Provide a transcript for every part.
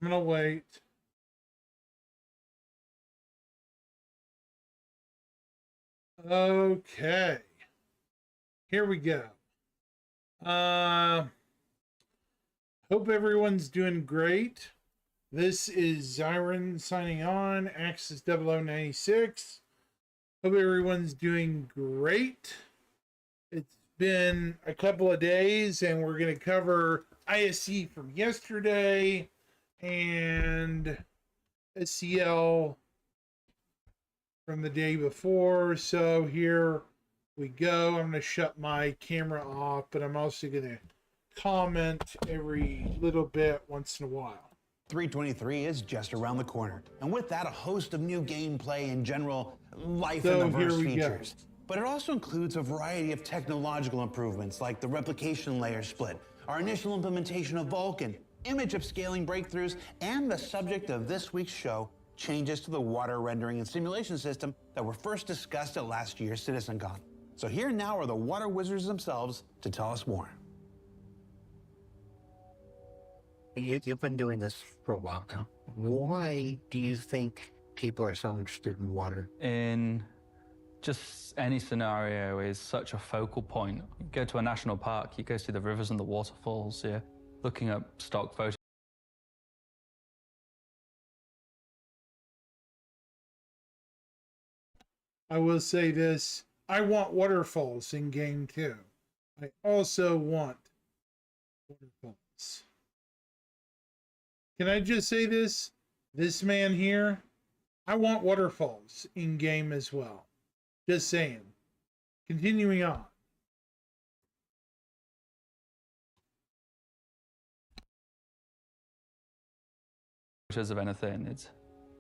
I'm gonna wait. Okay. Here we go. Hope everyone's doing great. This is Zyron signing on, Axis 0096. Hope everyone's doing great. It's been a couple of days, and we're going to cover ISC from yesterday and SCL from the day before. So here we go. I'm going to shut my camera off, but I'm also going to comment every little bit once in a while. 323 is just around the corner, and with that, a host of new gameplay and general life in the verse features. But it also includes a variety of technological improvements like the replication layer split, our initial implementation of Vulkan, image upscaling breakthroughs, and the subject of this week's show, changes to the water rendering and simulation system that were first discussed at last year's CitizenCon. So here now are the water wizards themselves to tell us more. You've been doing this for a while now. Why do you think people are so interested in water? In just any scenario is such a focal point. You go to a national park, you go see the rivers and the waterfalls, you're looking up stock photos. I will say this, I want waterfalls in game 2. I also want waterfalls. Can I just say this? This man here, I want waterfalls in game as well. Just saying. Continuing on. Of anything, it's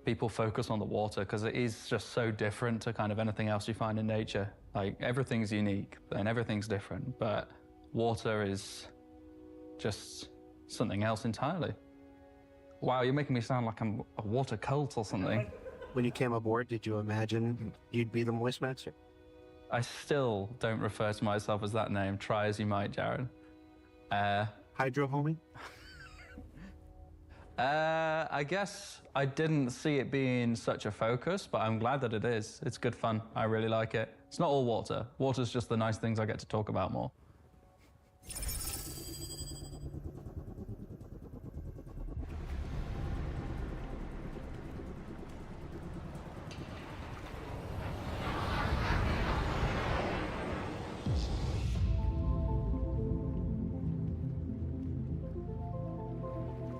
people focus on the water because it is just so different to kind of anything else you find in nature. Like everything's unique and everything's different, but water is just something else entirely. Wow, you're making me sound like I'm a water cult or something. When you came aboard, did you imagine you'd be the Moist Master? I still don't refer to myself as that name, try as you might, Jared. Hydro homie? I guess I didn't see it being such a focus, but I'm glad that it is. It's good fun. I really like it. It's not all water. Water's just the nice things I get to talk about more.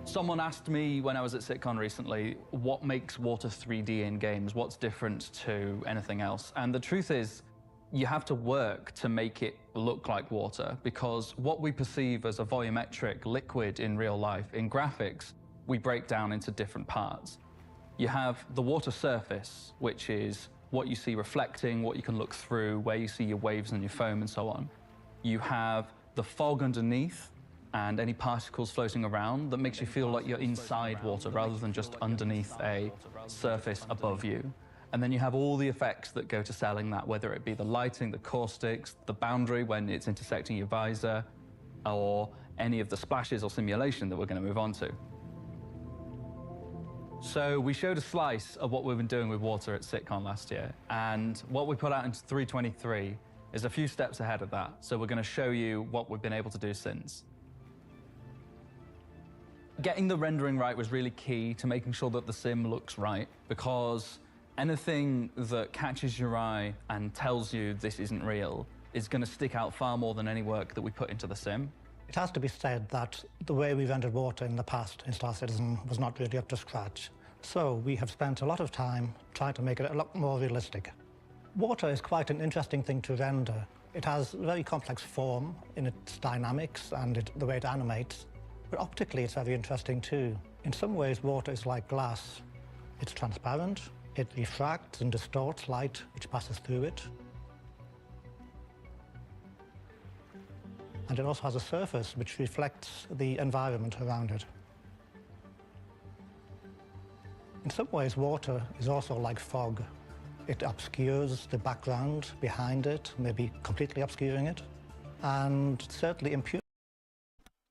Someone asked me when I was at CitCon recently, what makes water 3D in games? What's different to anything else? And the truth is, you have to work to make it look like water, because what we perceive as a volumetric liquid in real life, in graphics, we break down into different parts. You have the water surface, which is what you see reflecting, what you can look through, where you see your waves and your foam and so on. You have the fog underneath, and any particles floating around that makes you feel like you're inside water rather than just underneath a surface above you. And then you have all the effects that go to selling that, whether it be the lighting, the caustics, the boundary when it's intersecting your visor, or any of the splashes or simulation that we're going to move on to. So we showed a slice of what we've been doing with water at CitCon last year, and what we put out into 323 is a few steps ahead of that. So we're going to show you what we've been able to do since. Getting the rendering right was really key to making sure that the sim looks right, because anything that catches your eye and tells you this isn't real is going to stick out far more than any work that we put into the sim. It has to be said that the way we rendered water in the past in Star Citizen was not really up to scratch. So we have spent a lot of time trying to make it a lot more realistic. Water is quite an interesting thing to render. It has a very complex form in its dynamics and the way it animates. But optically, it's very interesting too. In some ways, water is like glass. It's transparent, it refracts and distorts light which passes through it. And it also has a surface which reflects the environment around it. In some ways, water is also like fog. It obscures the background behind it, maybe completely obscuring it, and certainly impures.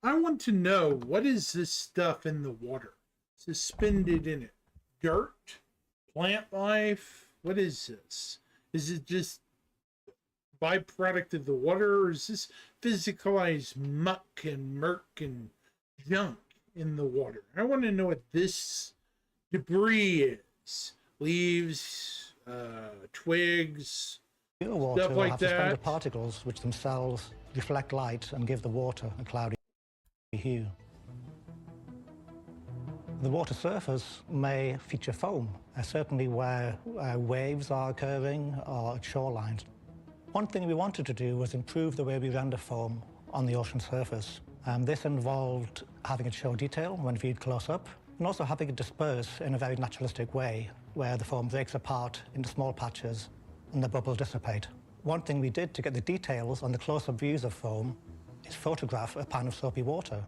I want to know, what is this stuff in the water? suspended in it? Dirt? Plant life? What is this? Is it just byproduct of the water, or is this physicalized muck and murk and junk in the water? I want to know what this debris is. Leaves, twigs, Pure water stuff will like have suspended that. particles which themselves reflect light and give the water a cloudy hue. The water surface may feature foam, certainly where waves are occurring or at shorelines. One thing we wanted to do was improve the way we render foam on the ocean surface. This involved having it show detail when viewed close up, and also having it disperse in a very naturalistic way, where the foam breaks apart into small patches and the bubbles dissipate. One thing we did to get the details on the close-up views of foam is photograph a pan of soapy water.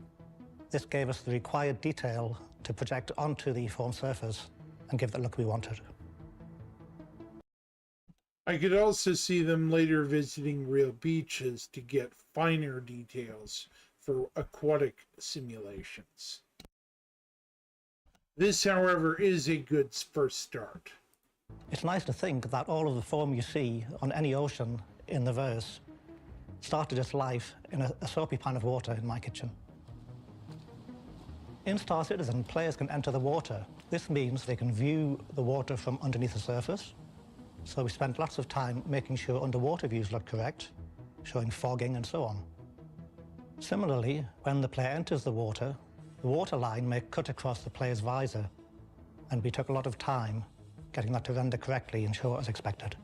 This gave us the required detail to project onto the foam surface and give the look we wanted. I could also see them later visiting real beaches to get finer details for aquatic simulations. This, however, is a good first start. It's nice to think that all of the foam you see on any ocean in the verse started its life in a soapy pan of water in my kitchen. In Star Citizen, players can enter the water. This means they can view the water from underneath the surface. So we spent lots of time making sure underwater views look correct, showing fogging and so on. Similarly, when the player enters the water line may cut across the player's visor, and we took a lot of time getting that to render correctly and show as expected.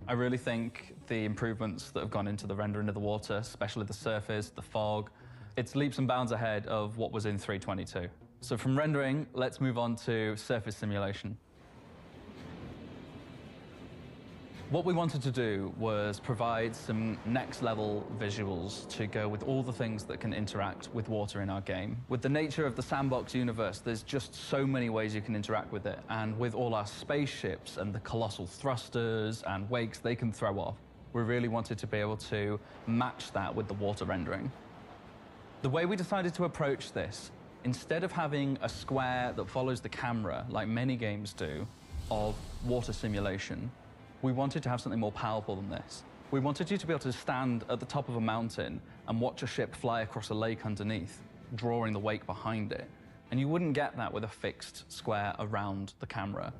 I really think the improvements that have gone into the rendering of the water, especially the surface, the fog, it's leaps and bounds ahead of what was in 3.22. So from rendering, let's move on to surface simulation. What we wanted to do was provide some next-level visuals to go with all the things that can interact with water in our game. With the nature of the sandbox universe, there's just so many ways you can interact with it, and with all our spaceships and the colossal thrusters and wakes they can throw off, we really wanted to be able to match that with the water rendering. The way we decided to approach this, instead of having a square that follows the camera, like many games do, of water simulation, we wanted to have something more powerful than this. We wanted you to be able to stand at the top of a mountain and watch a ship fly across a lake underneath, drawing the wake behind it. And you wouldn't get that with a fixed square around the camera.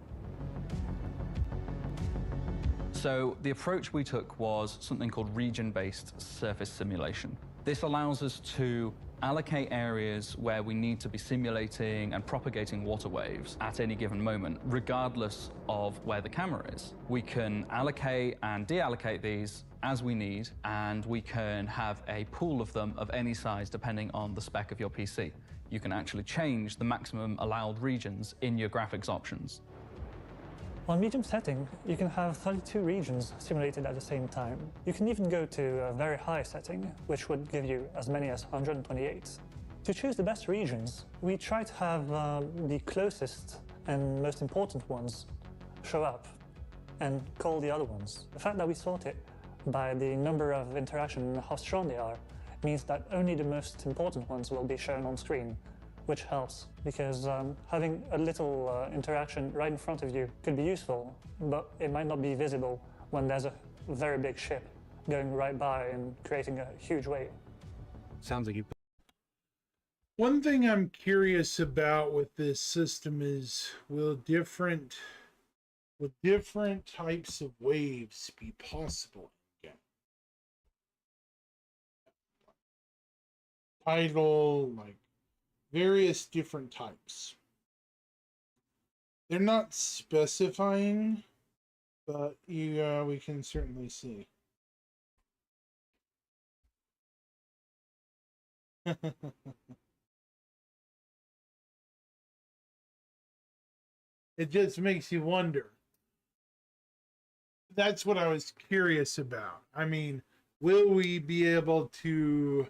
So the approach we took was something called region-based surface simulation. This allows us to allocate areas where we need to be simulating and propagating water waves at any given moment, regardless of where the camera is. We can allocate and deallocate these as we need, and we can have a pool of them of any size depending on the spec of your PC. You can actually change the maximum allowed regions in your graphics options. On medium setting, you can have 32 regions simulated at the same time. You can even go to a very high setting, which would give you as many as 128. To choose the best regions, we try to have the closest and most important ones show up and call the other ones. The fact that we sort it by the number of interaction and how strong they are means that only the most important ones will be shown on screen, which helps, because having a little interaction right in front of you could be useful, but it might not be visible when there's a very big ship going right by and creating a huge wave. Sounds like you. One thing I'm curious about with this system is, will different types of waves be possible again? Tidal, like various different types. They're not specifying, but we can certainly see. It just makes you wonder. That's what I was curious about. I mean, will we be able to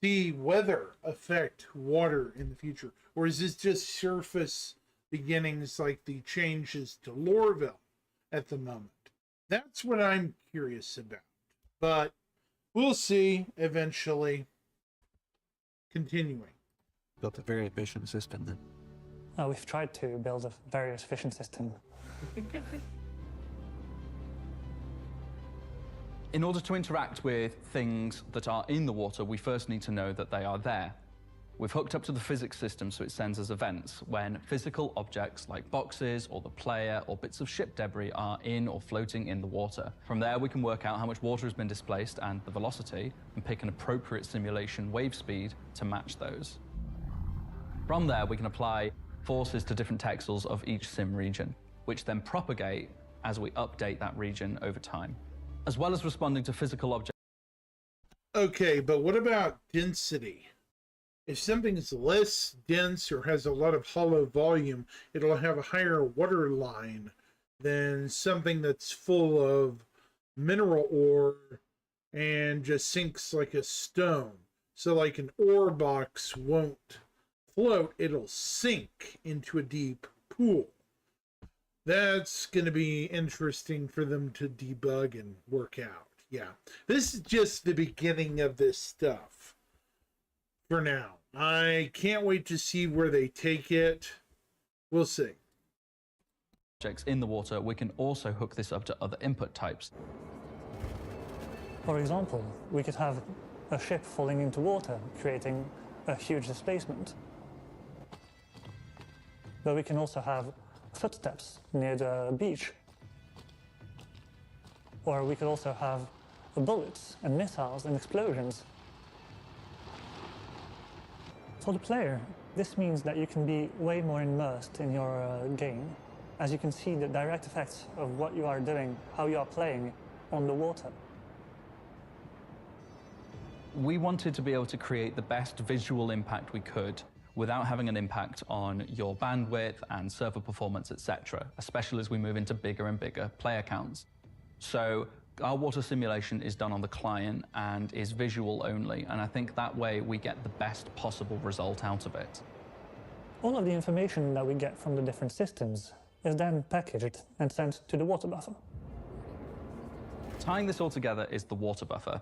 see weather affect water in the future? Or is this just surface beginnings like the changes to Lorville at the moment? That's what I'm curious about. But we'll see eventually. Continuing. built a very efficient system then. We've tried to build a very efficient system. In order to interact with things that are in the water, we first need to know that they are there. We've hooked up to the physics system so it sends us events when physical objects like boxes or the player or bits of ship debris are in or floating in the water. From there we can work out how much water has been displaced and the velocity and pick an appropriate simulation wave speed to match those. From there we can apply forces to different texels of each sim region, which then propagate as we update that region over time, as well as responding to physical objects. Okay, but what about density? If something is less dense or has a lot of hollow volume, it'll have a higher water line than something that's full of mineral ore and just sinks like a stone. So like an ore box won't float, it'll sink into a deep pool. That's going to be interesting for them to debug and work out. Yeah, this is just the beginning of this stuff for now. I can't wait to see where they take it. We'll see. Objects in the water, we can also hook this up to other input types. For example, we could have a ship falling into water, creating a huge displacement. But we can also have footsteps near the beach. Or we could also have bullets and missiles and explosions. For the player, this means that you can be way more immersed in your game, as you can see the direct effects of what you are doing, how you are playing on the water. We wanted to be able to create the best visual impact we could without having an impact on your bandwidth and server performance, etc., especially as we move into bigger and bigger player counts. So our water simulation is done on the client and is visual only, and I think that way we get the best possible result out of it. All of the information that we get from the different systems is then packaged and sent to the water buffer. Tying this all together is the water buffer.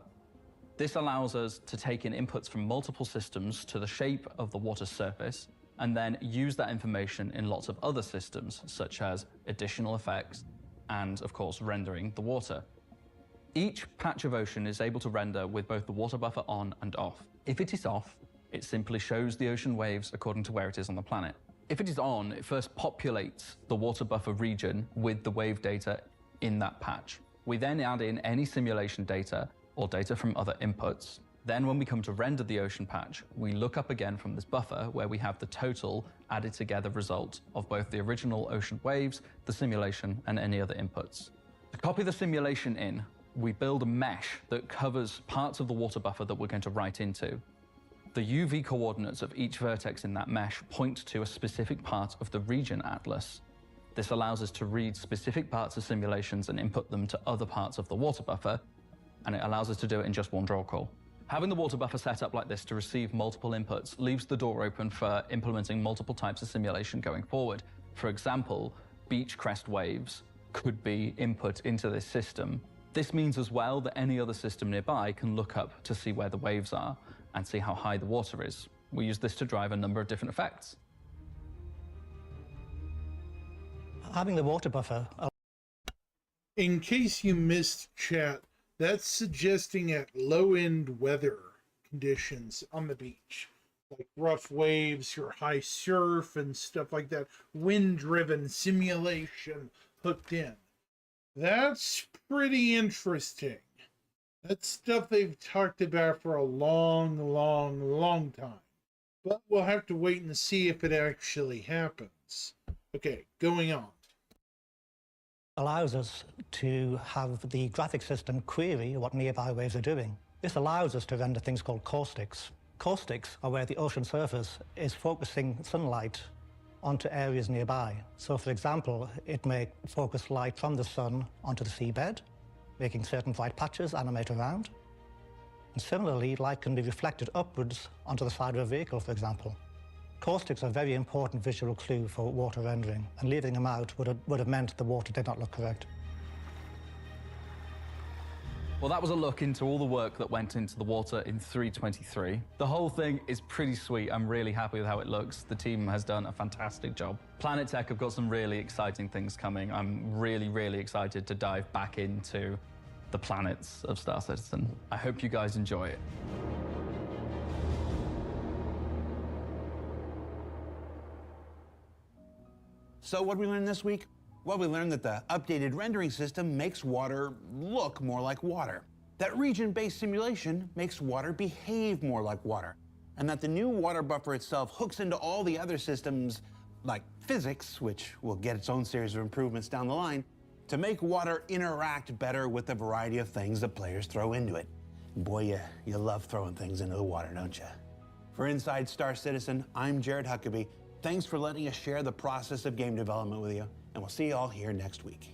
This allows us to take in inputs from multiple systems to the shape of the water surface and then use that information in lots of other systems, such as additional effects and, of course, rendering the water. Each patch of ocean is able to render with both the water buffer on and off. If it is off, it simply shows the ocean waves according to where it is on the planet. If it is on, it first populates the water buffer region with the wave data in that patch. We then add in any simulation data or data from other inputs. Then when we come to render the ocean patch, we look up again from this buffer where we have the total added together result of both the original ocean waves, the simulation, and any other inputs. To copy the simulation in, we build a mesh that covers parts of the water buffer that we're going to write into. The UV coordinates of each vertex in that mesh point to a specific part of the region atlas. This allows us to read specific parts of simulations and input them to other parts of the water buffer, and it allows us to do it in just one draw call. Having the water buffer set up like this to receive multiple inputs leaves the door open for implementing multiple types of simulation going forward. For example, beach crest waves could be input into this system. This means as well that any other system nearby can look up to see where the waves are and see how high the water is. We use this to drive a number of different effects. Having the water buffer... In case you missed chat, that's suggesting at low-end weather conditions on the beach, like rough waves or high surf and stuff like that, wind-driven simulation hooked in. That's pretty interesting. That's stuff they've talked about for a long time. But we'll have to wait and see if it actually happens. Okay, going on. allows us to have the graphic system query what nearby waves are doing. This allows us to render things called caustics. Caustics are where the ocean surface is focusing sunlight onto areas nearby. So, for example, it may focus light from the sun onto the seabed, making certain bright patches animate around. And similarly, light can be reflected upwards onto the side of a vehicle, for example. Caustics are a very important visual clue for water rendering, and leaving them out would have meant the water did not look correct. Well, that was a look into all the work that went into the water in 323. The whole thing is pretty sweet. I'm really happy with how it looks. The team has done a fantastic job. Planet Tech have got some really exciting things coming. I'm really, really excited to dive back into the planets of Star Citizen. I hope you guys enjoy it. So what did we learn this week? Well, we learned that the updated rendering system makes water look more like water, that region-based simulation makes water behave more like water, and that the new water buffer itself hooks into all the other systems, like physics, which will get its own series of improvements down the line, to make water interact better with the variety of things that players throw into it. Boy, you love throwing things into the water, don't you? For Inside Star Citizen, I'm Jared Huckabee. Thanks for letting us share the process of game development with you, and we'll see you all here next week.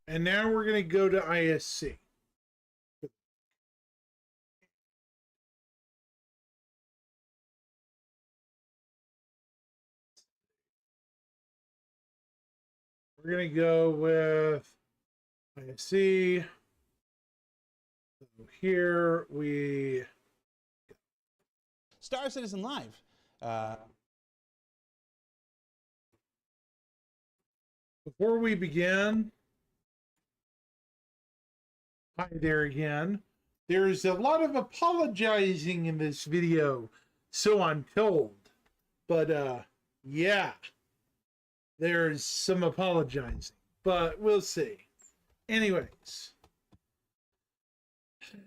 And now we're going to go to ISC. We're going to go with ISC. So here we... Star Citizen Live. Before we begin, hi there again. There's a lot of apologizing in this video, so I'm told. But yeah, there's some apologizing, but we'll see. Anyways,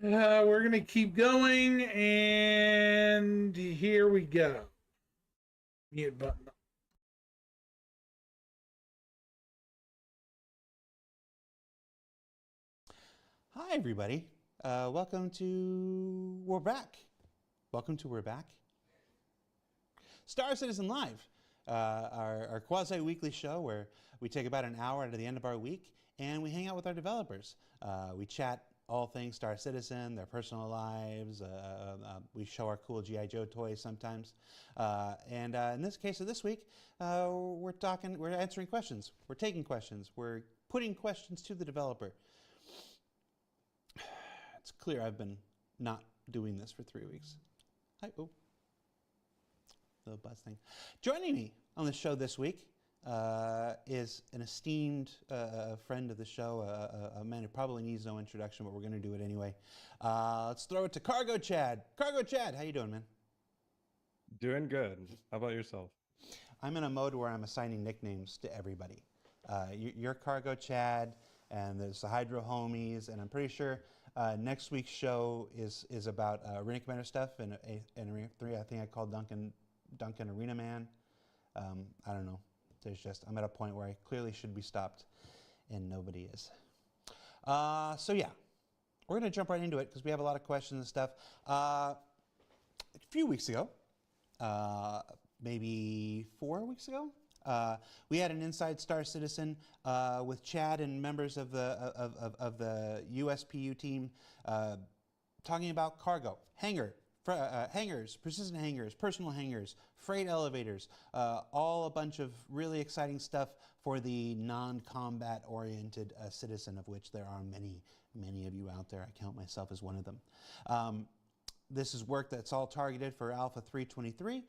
we're gonna keep going, and here we go. Mute button. Hi, everybody. Welcome to We're Back. Welcome to We're Back. Star Citizen Live, our quasi-weekly show where we take about an hour out of the end of our week and we hang out with our developers. We chat all things Star Citizen, their personal lives. We show our cool G.I. Joe toys sometimes. And in this case of this week, we're answering questions. We're taking questions. We're putting questions to the developer. It's clear I've been not doing this for 3 weeks. Hi, oh, little buzz thing. Joining me on the show this week is an esteemed friend of the show, a man who probably needs no introduction, but we're going to do it anyway. Let's throw it to Cargo Chad. Cargo Chad, how you doing, man? Doing good. How about yourself? I'm in a mode where I'm assigning nicknames to everybody. You're Cargo Chad, and there's the Hydro Homies, and I'm pretty sure next week's show is about Arena Commander stuff, and Arena 3, I think I called Duncan Arena Man. I don't know. I'm at a point where I clearly should be stopped, and nobody is. So yeah, we're going to jump right into it because we have a lot of questions and stuff. A few weeks ago, maybe 4 weeks ago, we had an Inside Star Citizen with Chad and members of the USPU team talking about cargo, hangars, persistent hangars, personal hangars, freight elevators, all a bunch of really exciting stuff for the non-combat oriented citizen, of which there are many, many of you out there. I count myself as one of them. This is work that's all targeted for Alpha 323,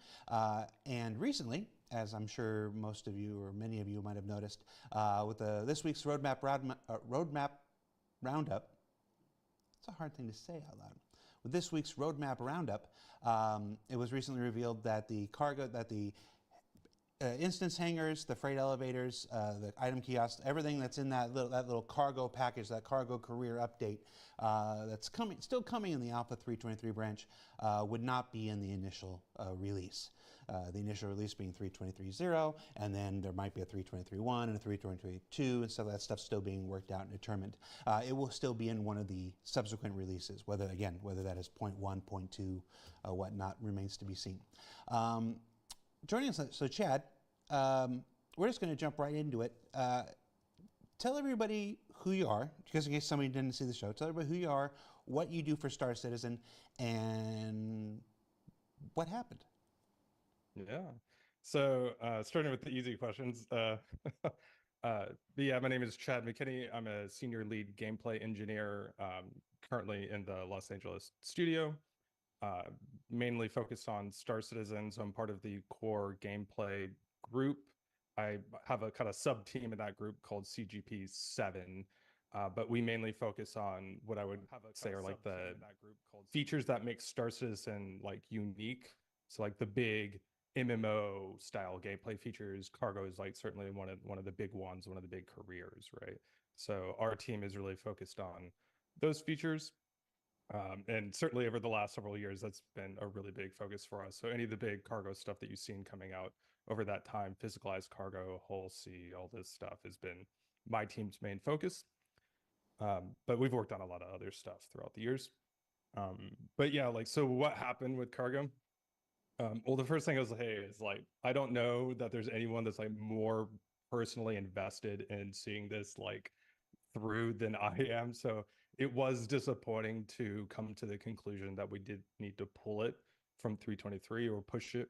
and recently, as I'm sure most of you or many of you might have noticed, with this week's roadmap roundup, it's a hard thing to say out loud. With this week's roadmap roundup, it was recently revealed that the instance hangars, the freight elevators, the item kiosks, everything that's in that little cargo package, that cargo career update, that's still coming in the Alpha 323 branch, would not be in the initial release. The initial release being 323.0, and then there might be a 323.1 and a 323.2, and so that stuff's still being worked out and determined. It will still be in one of the subsequent releases, whether that is 0.1, 0.2, whatnot, remains to be seen. Joining us, so Chad, we're just going to jump right into it. tell everybody who you are, because in case somebody didn't see the show, tell everybody who you are, what you do for Star Citizen, and what happened. Yeah. So starting with the easy questions. But yeah, my name is Chad McKinney. I'm a senior lead gameplay engineer, currently in the Los Angeles studio, mainly focused on Star Citizen. So I'm part of the core gameplay group. I have a kind of sub team in that group called CGP 7. But we mainly focus on what I would say are like the features that make Star Citizen like unique. So like the big MMO style gameplay features. Cargo is like certainly one of the big ones, one of the big careers, right? So our team is really focused on those features. And certainly over the last several years, that's been a really big focus for us. So any of the big cargo stuff that you've seen coming out over that time, physicalized cargo, Hull C, all this stuff has been my team's main focus. But we've worked on a lot of other stuff throughout the years. But yeah, like, so what happened with cargo? Well, the first thing I was like, hey, is like, I don't know that there's anyone that's like more personally invested in seeing this like through than I am. So it was disappointing to come to the conclusion that we did need to pull it from 323 or push it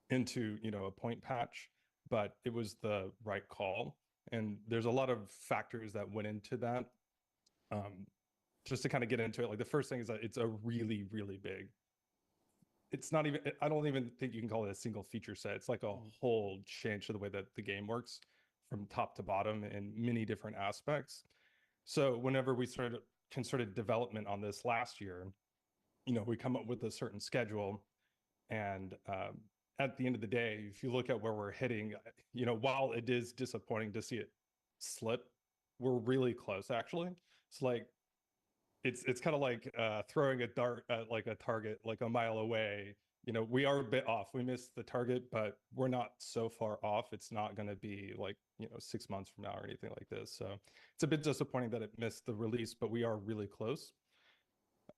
into, you know, a point patch, but it was the right call. And there's a lot of factors that went into that. Just to kind of get into it, like the first thing is that it's a really, really big, it's not even, I don't even think you can call it a single feature set. It's like a whole change to the way that the game works from top to bottom in many different aspects. So whenever we concerted development on this last year, you know, we come up with a certain schedule, and at the end of the day, if you look at where we're hitting, you know, while it is disappointing to see it slip, we're really close actually. It's like, it's kind of like throwing a dart at like a target like a mile away. You know, we are a bit off. We missed the target, but we're not so far off. It's not going to be like, you know, 6 months from now or anything like this. So it's a bit disappointing that it missed the release, but we are really close.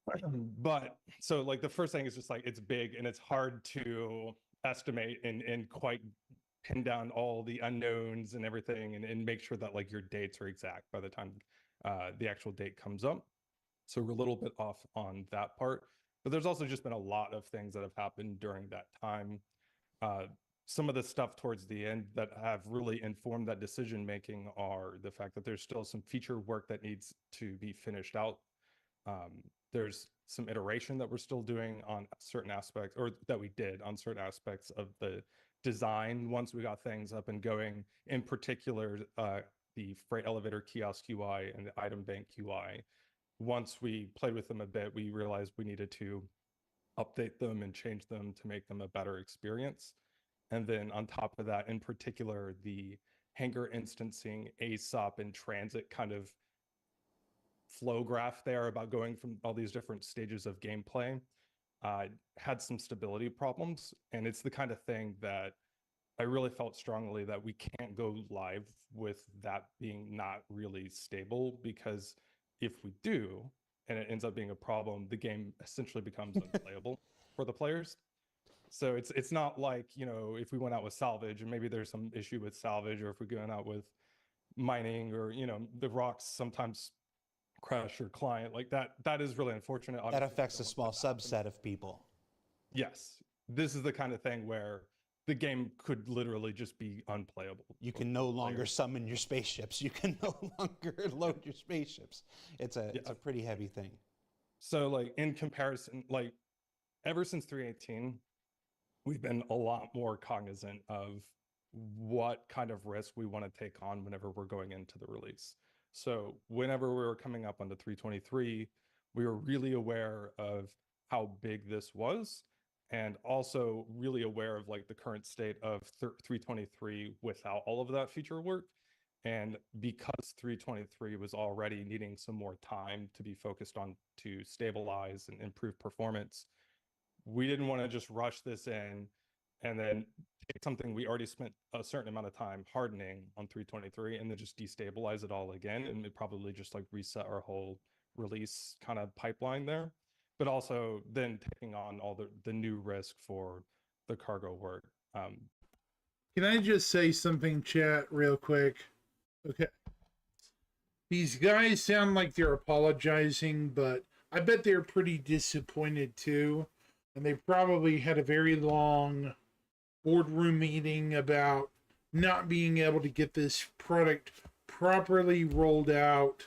But so like the first thing is just like, it's big and it's hard to estimate and quite pin down all the unknowns and everything, and make sure that like your dates are exact by the time the actual date comes up. So we're a little bit off on that part, but there's also just been a lot of things that have happened during that time. Some of the stuff towards the end that have really informed that decision making are the fact that there's still some feature work that needs to be finished out. There's some iteration that we're still doing on certain aspects, or that we did on certain aspects of the design once we got things up and going. In particular, the freight elevator kiosk UI and the item bank UI. Once we played with them a bit, we realized we needed to update them and change them to make them a better experience. And then on top of that, in particular, the hangar instancing, ASOP, and transit kind of flow graph there about going from all these different stages of gameplay had some stability problems. And it's the kind of thing that I really felt strongly that we can't go live with that being not really stable, because if we do, and it ends up being a problem, the game essentially becomes unplayable for the players. So it's not like, you know, if we went out with salvage and maybe there's some issue with salvage, or if we're going out with mining, or, you know, the rocks sometimes crash your client like that. That is really unfortunate. That affects a small subset of people. Yes. This is the kind of thing where the game could literally just be unplayable. You can no longer summon your spaceships. You can no longer load your spaceships. It's a pretty heavy thing. So like in comparison, like ever since 318, we've been a lot more cognizant of what kind of risk we want to take on whenever we're going into the release. So whenever we were coming up on the 323, we were really aware of how big this was, and also really aware of like the current state of 323 without all of that feature work. And because 323 was already needing some more time to be focused on to stabilize and improve performance, we didn't want to just rush this in and then take something we already spent a certain amount of time hardening on 323 and then just destabilize it all again, and it probably just like reset our whole release kind of pipeline there. But also then taking on all the new risk for the cargo work. Can I just say something, chat, real quick? Okay. These guys sound like they're apologizing, but I bet they're pretty disappointed too. And they probably had a very long boardroom meeting about not being able to get this product properly rolled out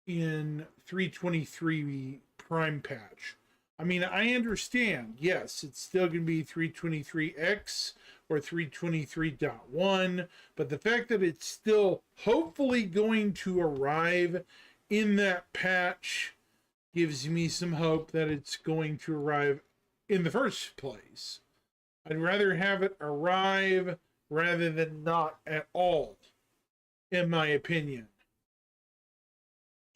in 323 Prime patch. I mean, I understand, yes, it's still going to be 323X or 323.1, but the fact that it's still hopefully going to arrive in that patch gives me some hope that it's going to arrive in the first place. I'd rather have it arrive rather than not at all, in my opinion.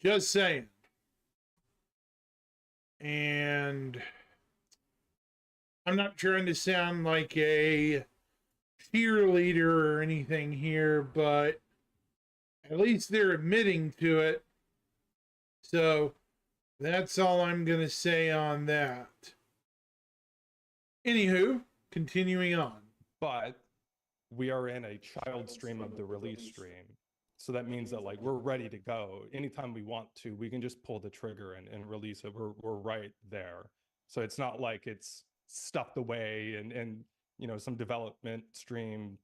Just saying. And I'm not trying to sound like a cheerleader or anything here, but at least they're admitting to it. So that's all I'm going to say on that. Anywho, continuing on. But we are in a child stream of the release stream. So that means that like we're ready to go. Anytime we want to, we can just pull the trigger and release it. We're right there. So it's not like it's stuffed away and you know, some development stream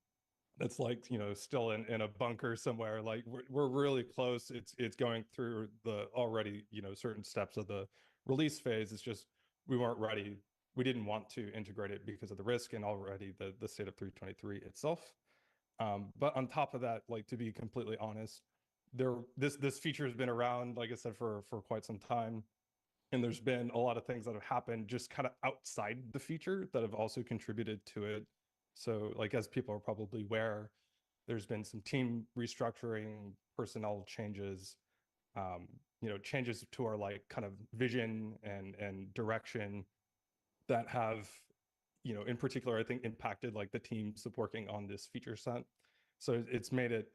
that's like, you know, still in a bunker somewhere. Like we're really close. It's going through the already, you know, certain steps of the release phase. It's just we weren't ready. We didn't want to integrate it because of the risk and already the state of 323 itself. But on top of that, like to be completely honest, this feature has been around, like I said, for quite some time. And there's been a lot of things that have happened just kind of outside the feature that have also contributed to it. So like, as people are probably aware, there's been some team restructuring, personnel changes, you know, changes to our like kind of vision and direction that have, you know, in particular, I think impacted like the teams working on this feature set. So it's made it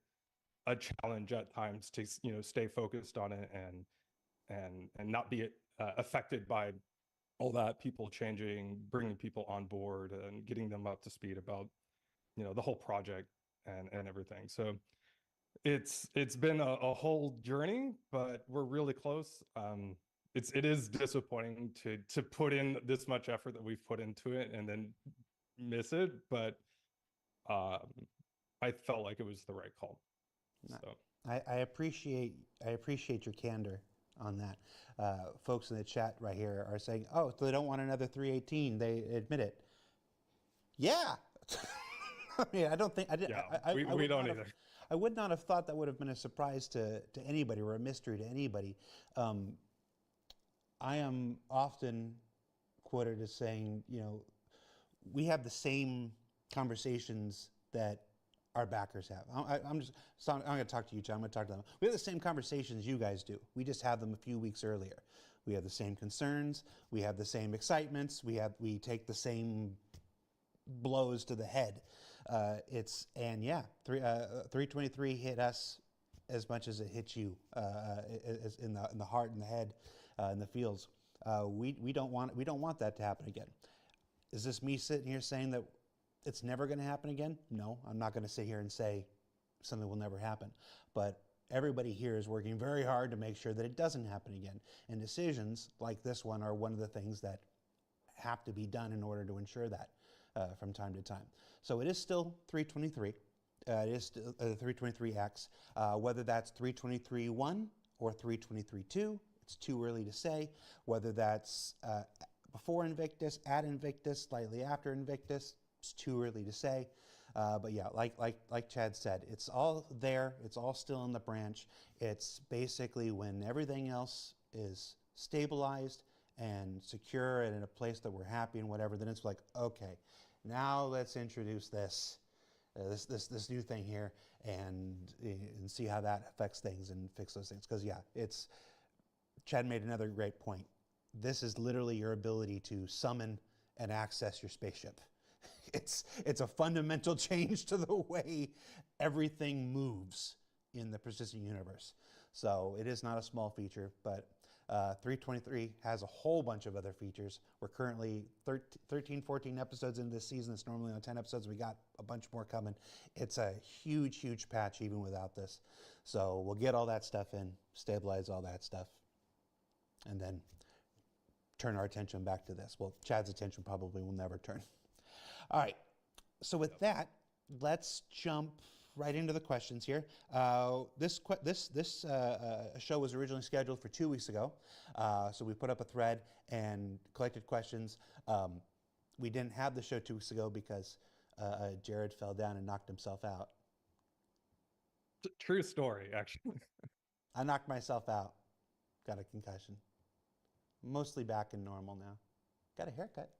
a challenge at times to, you know, stay focused on it and not be affected by all that, people changing, bringing people on board and getting them up to speed about, you know, the whole project and everything. So it's been a whole journey, but we're really close. It is disappointing to put in this much effort that we've put into it and then miss it, but I felt like it was the right call. So I appreciate your candor on that. Folks in the chat right here are saying, "Oh, so they don't want another 318." They admit it. Yeah. I mean, I don't think I did. Yeah, we don't either. I would not have thought that would have been a surprise to anybody or a mystery to anybody. I am often quoted as saying, you know, we have the same conversations that our backers have. I'm going to talk to you, John. I'm going to talk to them. We have the same conversations you guys do. We just have them a few weeks earlier. We have the same concerns. We have the same excitements. We take the same blows to the head. 323 hit us as much as it hits you in the heart and the head, in the feels. We don't want that to happen again. Is this me sitting here saying that it's never going to happen again? No, I'm not going to sit here and say something will never happen. But everybody here is working very hard to make sure that it doesn't happen again. And decisions like this one are one of the things that have to be done in order to ensure that from time to time. So it is still 323. It is still 323X. Whether that's 323.1 or 323.2, it's too early to say. Whether that's before Invictus, at Invictus, slightly after Invictus, it's too early to say. But yeah, like Chad said, it's all there. It's all still in the branch. It's basically when everything else is stabilized and secure and in a place that we're happy and whatever, then it's like, okay, now let's introduce this new thing here and see how that affects things and fix those things. Because yeah, Chad made another great point. This is literally your ability to summon and access your spaceship. It's a fundamental change to the way everything moves in the persistent universe. So it is not a small feature, but 323 has a whole bunch of other features. We're currently 13, 14 episodes into this season. It's normally on 10 episodes. We got a bunch more coming. It's a huge, huge patch even without this. So we'll get all that stuff in, stabilize all that stuff, and then turn our attention back to this. Well, Chad's attention probably will never turn. All right. So with that, let's jump right into the questions here. This show was originally scheduled for 2 weeks ago, so we put up a thread and collected questions. We didn't have the show 2 weeks ago because Jared fell down and knocked himself out. True story, actually. I knocked myself out. Got a concussion. Mostly back and normal now. Got a haircut.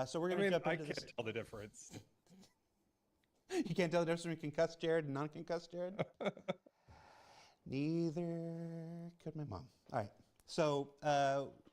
So we're going to jump into this. I can't tell the difference. You can't tell the difference between concussed Jared and non-concussed Jared? Neither could my mom. All right. So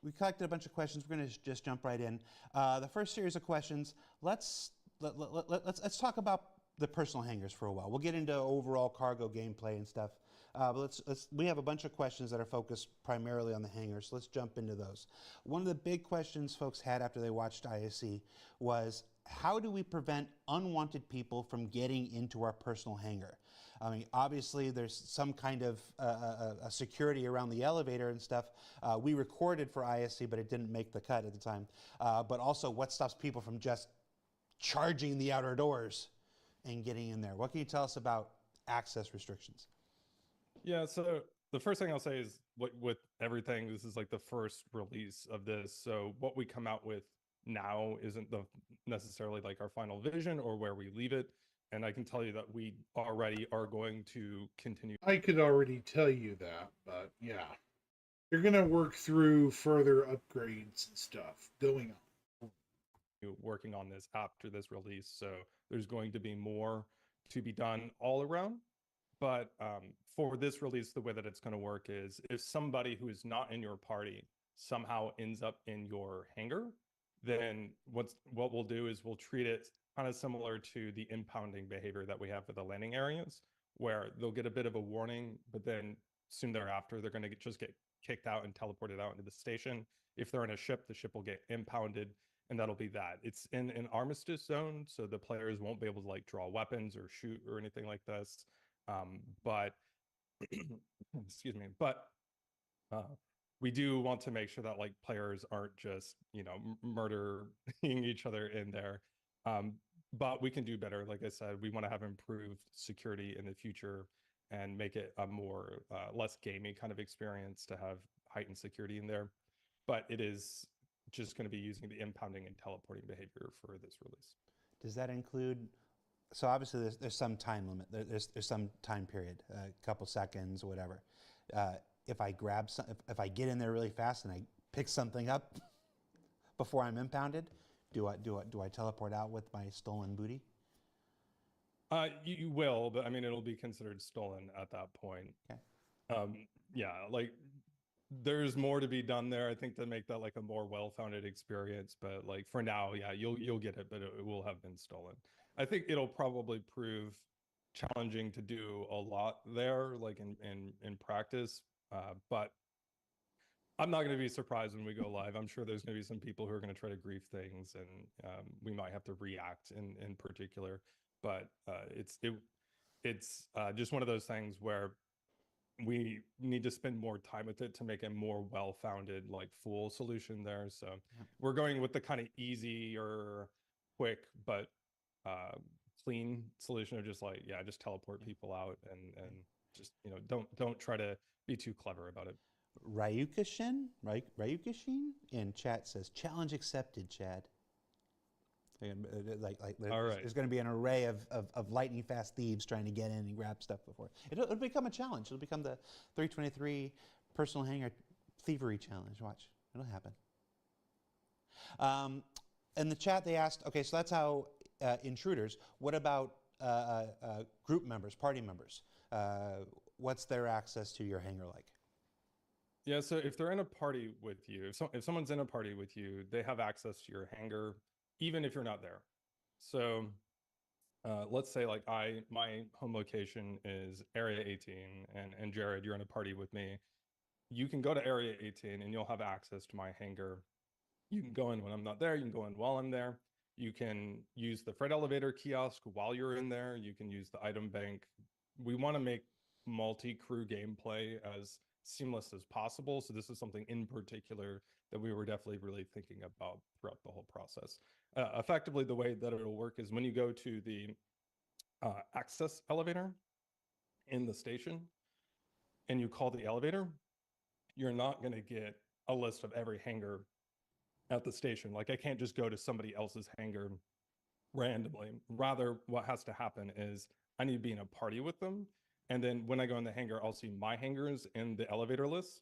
we collected a bunch of questions. We're going to just jump right in. The first series of questions, let's talk about the personal hangars for a while. We'll get into overall cargo gameplay and stuff. But we have a bunch of questions that are focused primarily on the hangars. So let's jump into those. One of the big questions folks had after they watched ISC was, how do we prevent unwanted people from getting into our personal hangar? I mean, obviously there's some kind of a security around the elevator and stuff. We recorded for ISC, but it didn't make the cut at the time. But also, what stops people from just charging the outer doors and getting in there? What can you tell us about access restrictions? Yeah, so the first thing I'll say is with everything, this is like the first release of this. So what we come out with now isn't necessarily like our final vision or where we leave it. And I can tell you that we already are going to continue. I could already tell you that, but yeah. You're going to work through further upgrades and stuff going on. Working on this after this release. So there's going to be more to be done all around. But for this release, the way that it's going to work is if somebody who is not in your party somehow ends up in your hangar, then what we'll do is we'll treat it kind of similar to the impounding behavior that we have for the landing areas, where they'll get a bit of a warning, but then soon thereafter, they're going to just get kicked out and teleported out into the station. If they're in a ship, the ship will get impounded, and that'll be that. It's in an armistice zone, so the players won't be able to like draw weapons or shoot or anything like this. But excuse me, but we do want to make sure that like players aren't just, you know, murdering each other in there. But we can do better. Like I said, we want to have improved security in the future and make it a more less gamey kind of experience to have heightened security in there. But it is just going to be using the impounding and teleporting behavior for this release. Does that include? So obviously there's some time limit. There's some time period, a couple seconds, whatever. If I grab some, if I get in there really fast and I pick something up before I'm impounded, do I teleport out with my stolen booty? You will, but I mean it'll be considered stolen at that point. Okay. Yeah, like there's more to be done there, I think, to make that like a more well-founded experience. But like for now, yeah, you'll get it, but it will have been stolen. I think it'll probably prove challenging to do a lot there, like in practice. But I'm not going to be surprised when we go live. I'm sure there's going to be some people who are going to try to grief things, and we might have to react in particular. But it's just one of those things where we need to spend more time with it to make a more well-founded, like full solution there. So we're going with the kind of easy or quick, but clean solution of just like, yeah, just teleport people out and just, you know, don't try to be too clever about it. Ryukishin in chat says, challenge accepted, Chad. All right. There's going to be an array of lightning fast thieves trying to get in and grab stuff before. It'll become a challenge. It'll become the 323 personal hangar thievery challenge. Watch. It'll happen. In the chat, they asked, okay, so that's how intruders. What about group members, party members? What's their access to your hangar like? Yeah, so if they're in a party with you, if someone's in a party with you, they have access to your hangar, even if you're not there. So let's say like my home location is Area 18, and Jared, you're in a party with me. you can go to Area 18 and you'll have access to my hangar. You can go in when I'm not there. You can go in while I'm there. You can use the freight elevator kiosk while you're in there. You can use the item bank. We want to make multi-crew gameplay as seamless as possible. So this is something in particular that we were definitely really thinking about throughout the whole process. Effectively, the way that it'll work is when you go to the access elevator in the station and you call the elevator, you're not going to get a list of every hangar at the station. Like, I can't just go to somebody else's hangar randomly. Rather, what has to happen is I need to be in a party with them. And then when I go in the hangar, I'll see my hangars in the elevator list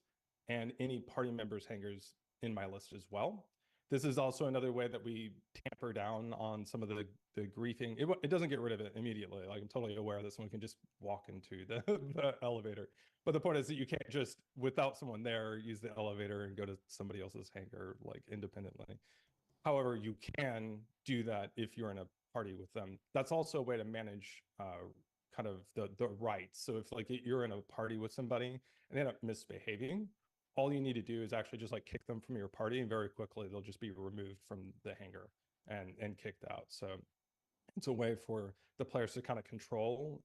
and any party members' hangars in my list as well. This is also another way that we tamper down on some of the griefing. It doesn't get rid of it immediately. Like, I'm totally aware that someone can just walk into the elevator. But the point is that you can't just, without someone there, use the elevator and go to somebody else's hangar, like, independently. However, you can do that if you're in a party with them. That's also a way to manage kind of the rights. So if, like, you're in a party with somebody and they end up misbehaving, all you need to do is actually just, like, kick them from your party, and very quickly they'll just be removed from the hangar and kicked out. So it's a way for the players to kind of control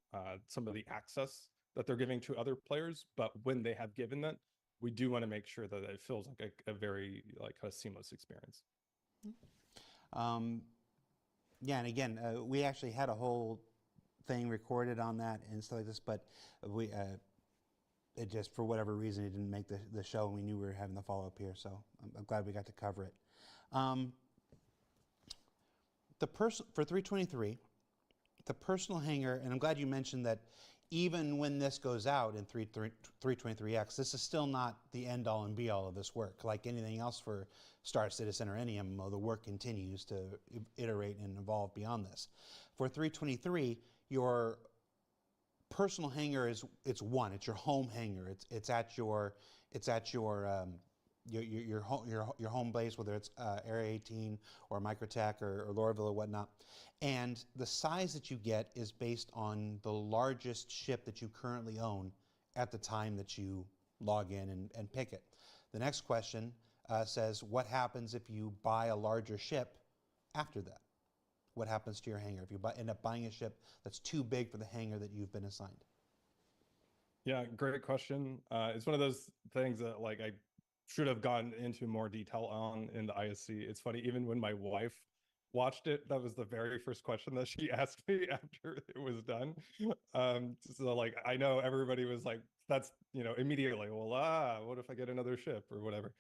some of the access that they're giving to other players. But when they have given that, we do want to make sure that it feels like a very, like, a seamless experience. Yeah, and again, we actually had a whole thing recorded on that and stuff like this, but we it just, for whatever reason, it didn't make the show, and we knew we were having the follow-up here, so I'm glad we got to cover it. For 323, the personal hangar, and I'm glad you mentioned that even when this goes out in 323X, this is still not the end-all and be-all of this work. Like anything else for Star Citizen or any MMO, the work continues to iterate and evolve beyond this. For 323, your personal hangar it's your home hangar. It's at your home base, whether it's Area 18 or Microtech or Lorville or whatnot. And the size that you get is based on the largest ship that you currently own at the time that you log in and pick it. The next question says, what happens if you buy a larger ship after that? What happens to your hangar if you end up buying a ship that's too big for the hangar that you've been assigned? Yeah, great question. It's one of those things that, like, I should have gone into more detail on in the ISC. It's funny, even when my wife watched it, that was the very first question that she asked me after it was done. So, like, I know everybody was like, that's, immediately, well, what if I get another ship or whatever?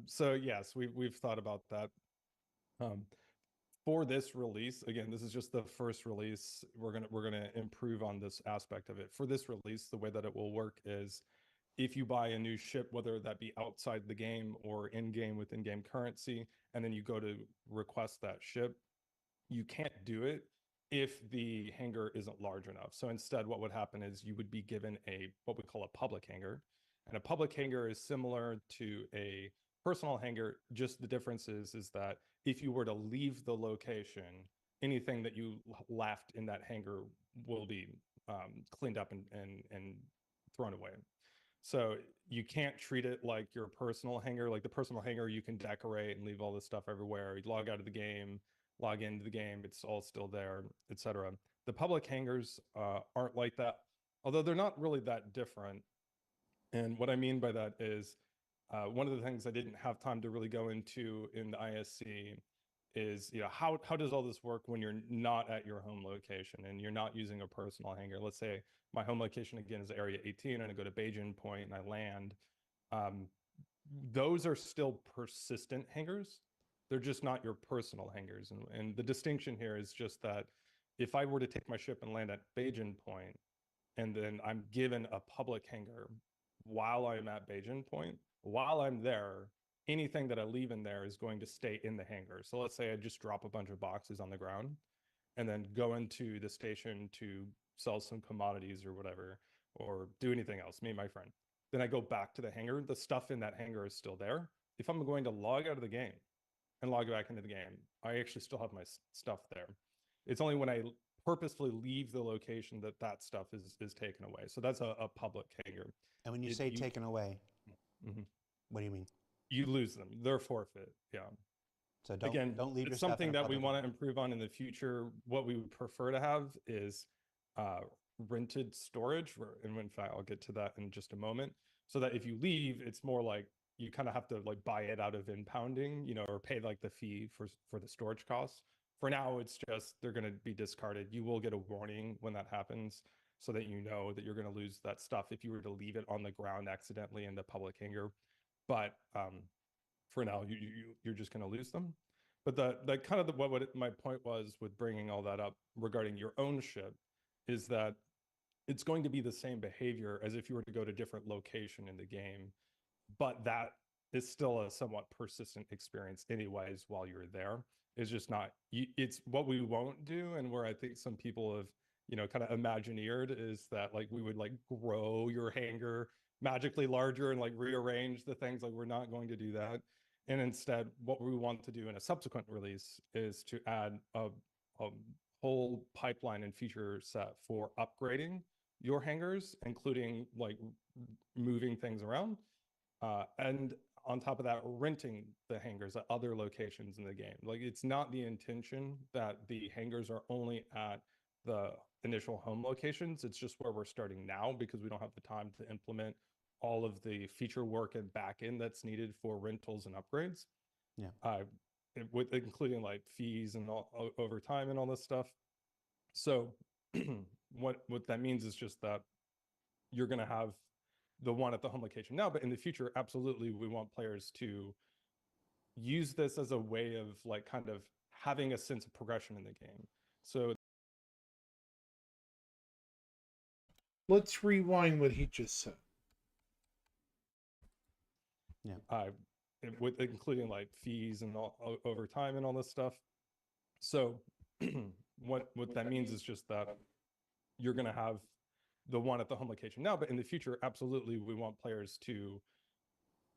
So yes, we've thought about that. For this release, again, this is just the first release. We're gonna improve on this aspect of it. For this release, the way that it will work is, if you buy a new ship, whether that be outside the game or in-game with in-game currency, and then you go to request that ship, you can't do it if the hangar isn't large enough. So instead, what would happen is you would be given what we call a public hangar. And a public hangar is similar to a personal hangar, just the difference is that if you were to leave the location, anything that you left in that hangar will be cleaned up and thrown away. So you can't treat it like your personal hangar. Like the personal hangar, you can decorate and leave all this stuff everywhere. You log out of the game, log into the game, it's all still there, etc. The public hangars aren't like that, although they're not really that different. And what I mean by that is, one of the things I didn't have time to really go into in the ISC is, how does all this work when you're not at your home location and you're not using a personal hangar? Let's say my home location, again, is Area 18, and I go to Bajan Point and I land. Those are still persistent hangars. They're just not your personal hangars. And the distinction here is just that if I were to take my ship and land at Bajan Point, and then I'm given a public hangar while I'm at Bajan Point, while I'm there, anything that I leave in there is going to stay in the hangar. So let's say I just drop a bunch of boxes on the ground and then go into the station to sell some commodities or whatever, or do anything else, me and my friend. Then I go back to the hangar. The stuff in that hangar is still there. If I'm going to log out of the game and log back into the game, I actually still have my stuff there. It's only when I purposefully leave the location that stuff is taken away. So that's a public hangar. And when you say taken away, What do you mean? You lose them. They're forfeit. Yeah. So don't leave your it's stuff something in a that we public want to area. improve on in the future. What we would prefer to have is rented storage, and in fact, I'll get to that in just a moment. So that if you leave, it's more like you kind of have to like buy it out of impounding, you know, or pay like the fee for the storage costs. For now, it's just they're going to be discarded. You will get a warning when that happens, so that you know that you're going to lose that stuff if you were to leave it on the ground accidentally in the public hangar. But for now, you're just going to lose them. But the kind of what my point was with bringing all that up regarding your own ship is that it's going to be the same behavior as if you were to go to a different location in the game, but that is still a somewhat persistent experience anyways while you're there. It's just not, it's what we won't do, and where I think some people have, you know, kind of imagineered is that like we would like grow your hangar magically larger and like rearrange the things. Like we're not going to do that. And instead, what we want to do in a subsequent release is to add a whole pipeline and feature set for upgrading your hangars, including like moving things around. And on top of that, renting the hangars at other locations in the game. Like it's not the intention that the hangars are only at the initial home locations. It's just where we're starting now because we don't have the time to implement all of the feature work and backend that's needed for rentals and upgrades. Yeah. With including like fees and all over time and all this stuff. So what that means is just that you're going to have the one at the home location now, but in the future, absolutely, we want players to use this as a way of like kind of having a sense of progression in the game. So let's rewind what he just said. Yeah. With including like fees and all over time and all this stuff. So what that means is just that you're going to have the one at the home location now, but in the future, absolutely, we want players to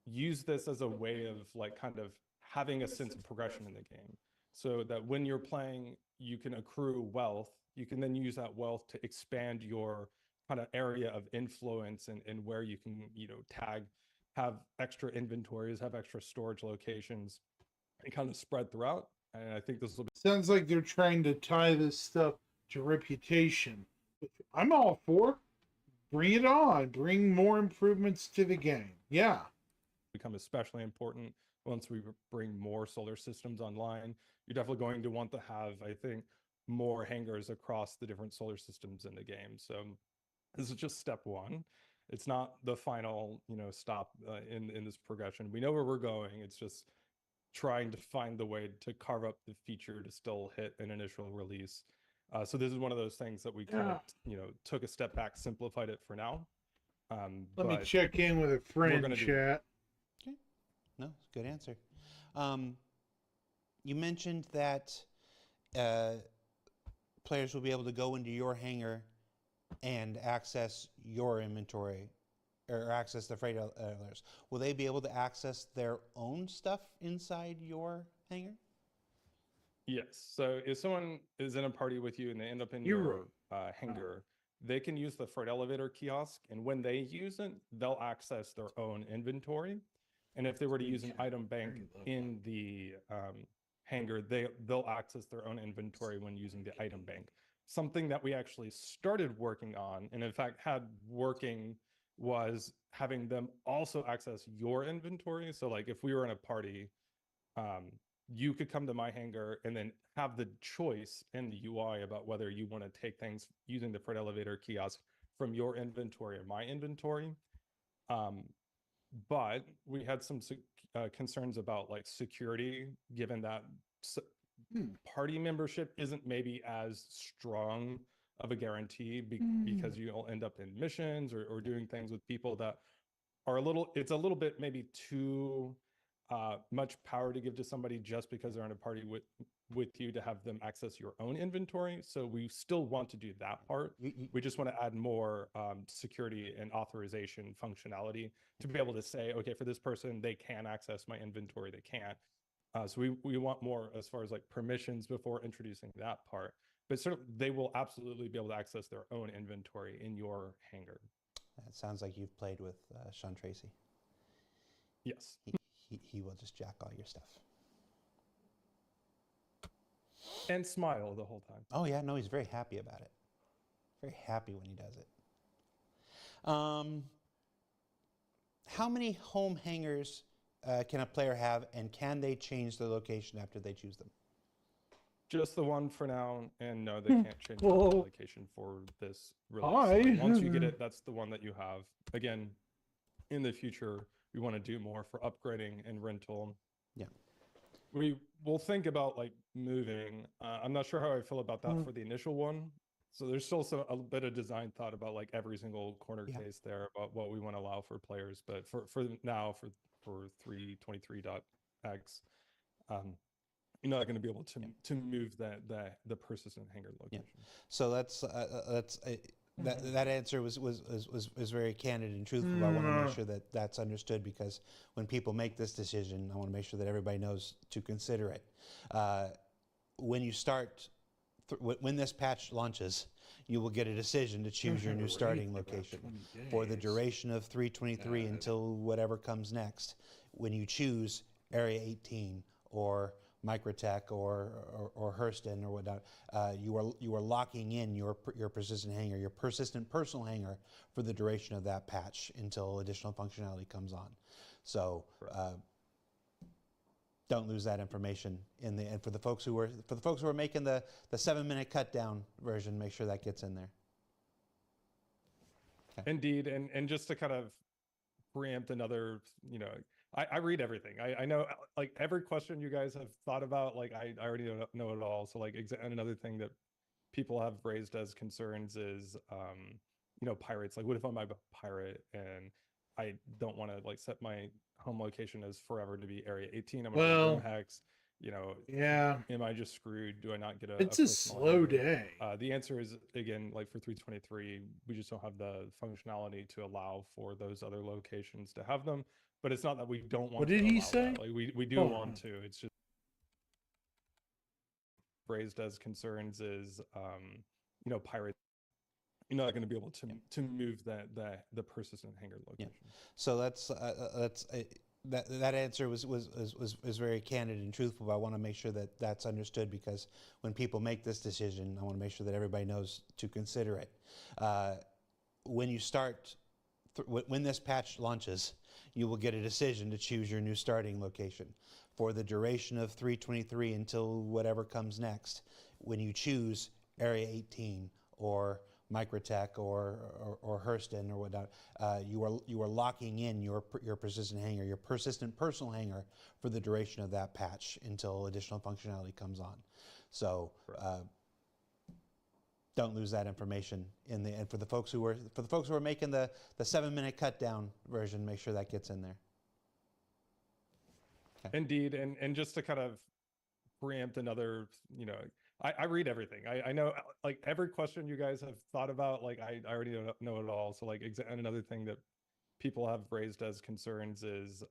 use this as a way of like kind of having a sense of progression in the game, so that when you're playing, you can accrue wealth. You can then use that wealth to expand your kind of area of influence and where you can, you know, tag, have extra inventories, have extra storage locations, and kind of spread throughout. And I think this will be. Sounds like they're trying to tie this stuff to reputation. I'm all for. Bring it on. Bring more improvements to the game. Yeah. Become especially important once we bring more solar systems online. You're definitely going to want to have, I think, more hangars across the different solar systems in the game. So this is just step one. It's not the final, you know, stop in this progression. We know where we're going. It's just trying to find the way to carve up the feature to still hit an initial release. So this is one of those things that we kind of, you know, took a step back, simplified it for now. Let me check in with a friend, chat. Okay. No, it's a good answer. You mentioned that players will be able to go into your hangar and access your inventory or access the freight elevators. Will they be able to access their own stuff inside your hangar? Yes. So if someone is in a party with you and they end up in your hangar, they can use the freight elevator kiosk, and when they use it, they'll access their own inventory. And if they were to use an item bank in the hangar, they'll access their own inventory when using the item bank. Something that we actually started working on, and in fact had working, was having them also access your inventory. So like if we were in a party, you could come to my hangar and then have the choice in the UI about whether you want to take things using the freight elevator kiosk from your inventory or my inventory. But we had some concerns about like security, given that party membership isn't maybe as strong of a guarantee because you'll end up in missions or doing things with people that are it's a little bit maybe too much power to give to somebody just because they're in a party with you to have them access your own inventory. So we still want to do that part. We just want to add more security and authorization functionality to be able to say, okay, for this person, they can access my inventory, they can't. So we want more as far as like permissions before introducing that part. But certainly they will absolutely be able to access their own inventory in your hangar. That sounds like you've played with Sean Tracy. Yes. He will just jack all your stuff. And smile the whole time. Oh yeah, no, he's very happy about it. Very happy when he does it. How many home hangers can a player have, and can they change their location after they choose them? Just the one for now, and no, they can't change the Well, location for this release. hi. So once you get it, that's the one that you have. Again, in the future, we want to do more for upgrading and rental. Yeah. We will think about like moving. I'm not sure how I feel about that for the initial one. So there's still a bit of design thought about like every single corner case there about what we want to allow for players. But for now, for 323.x, you're not going to be able to move the persistent hanger location. Yeah. So that answer was very candid and truthful. I want to make sure that that's understood, because when people make this decision, I want to make sure that everybody knows to consider it. When you start, when this patch launches, you will get a decision to choose your new starting location for the duration of 323 until whatever comes next. When you choose Area 18 or Microtech or Hurston or whatnot, you are locking in your persistent hanger, your persistent personal hanger, for the duration of that patch until additional functionality comes on. So don't lose that information and for the folks who are making the 7-minute cut down version, make sure that gets in there. Okay. Indeed, and just to kind of preempt another, I read everything. I know like every question you guys have thought about, like I already know it all. So like, and another thing that people have raised as concerns is, pirates. Like, what if I'm a pirate and I don't want to like set my home location as forever to be Area 18? I'm going to go Grimhex. Yeah. Am I just screwed? Do I not get a? It's a slow day. The answer is, again, like for 323, we just don't have the functionality to allow for those other locations to have them. But it's not that we don't want. What did he say? That. Like we do want to. It's just raised as concerns is, pirates. You're not going to be able to move the persistent hanger location. Yeah. So that answer was very candid and truthful. But I want to make sure that that's understood, because when people make this decision, I want to make sure that everybody knows to consider it. When you start, when this patch launches, you will get a decision to choose your new starting location for the duration of 323 until whatever comes next. When you choose Area 18 or Microtech or Hurston or whatnot, you are locking in your persistent hanger, your persistent personal hanger, for the duration of that patch until additional functionality comes on. So don't lose that information and for the folks who are making the 7-minute cut down version, make sure that gets in there. Okay. Indeed, and just to kind of preempt another, I read everything. I know like every question you guys have thought about, like I already know it all. So like, and another thing that people have raised as concerns is,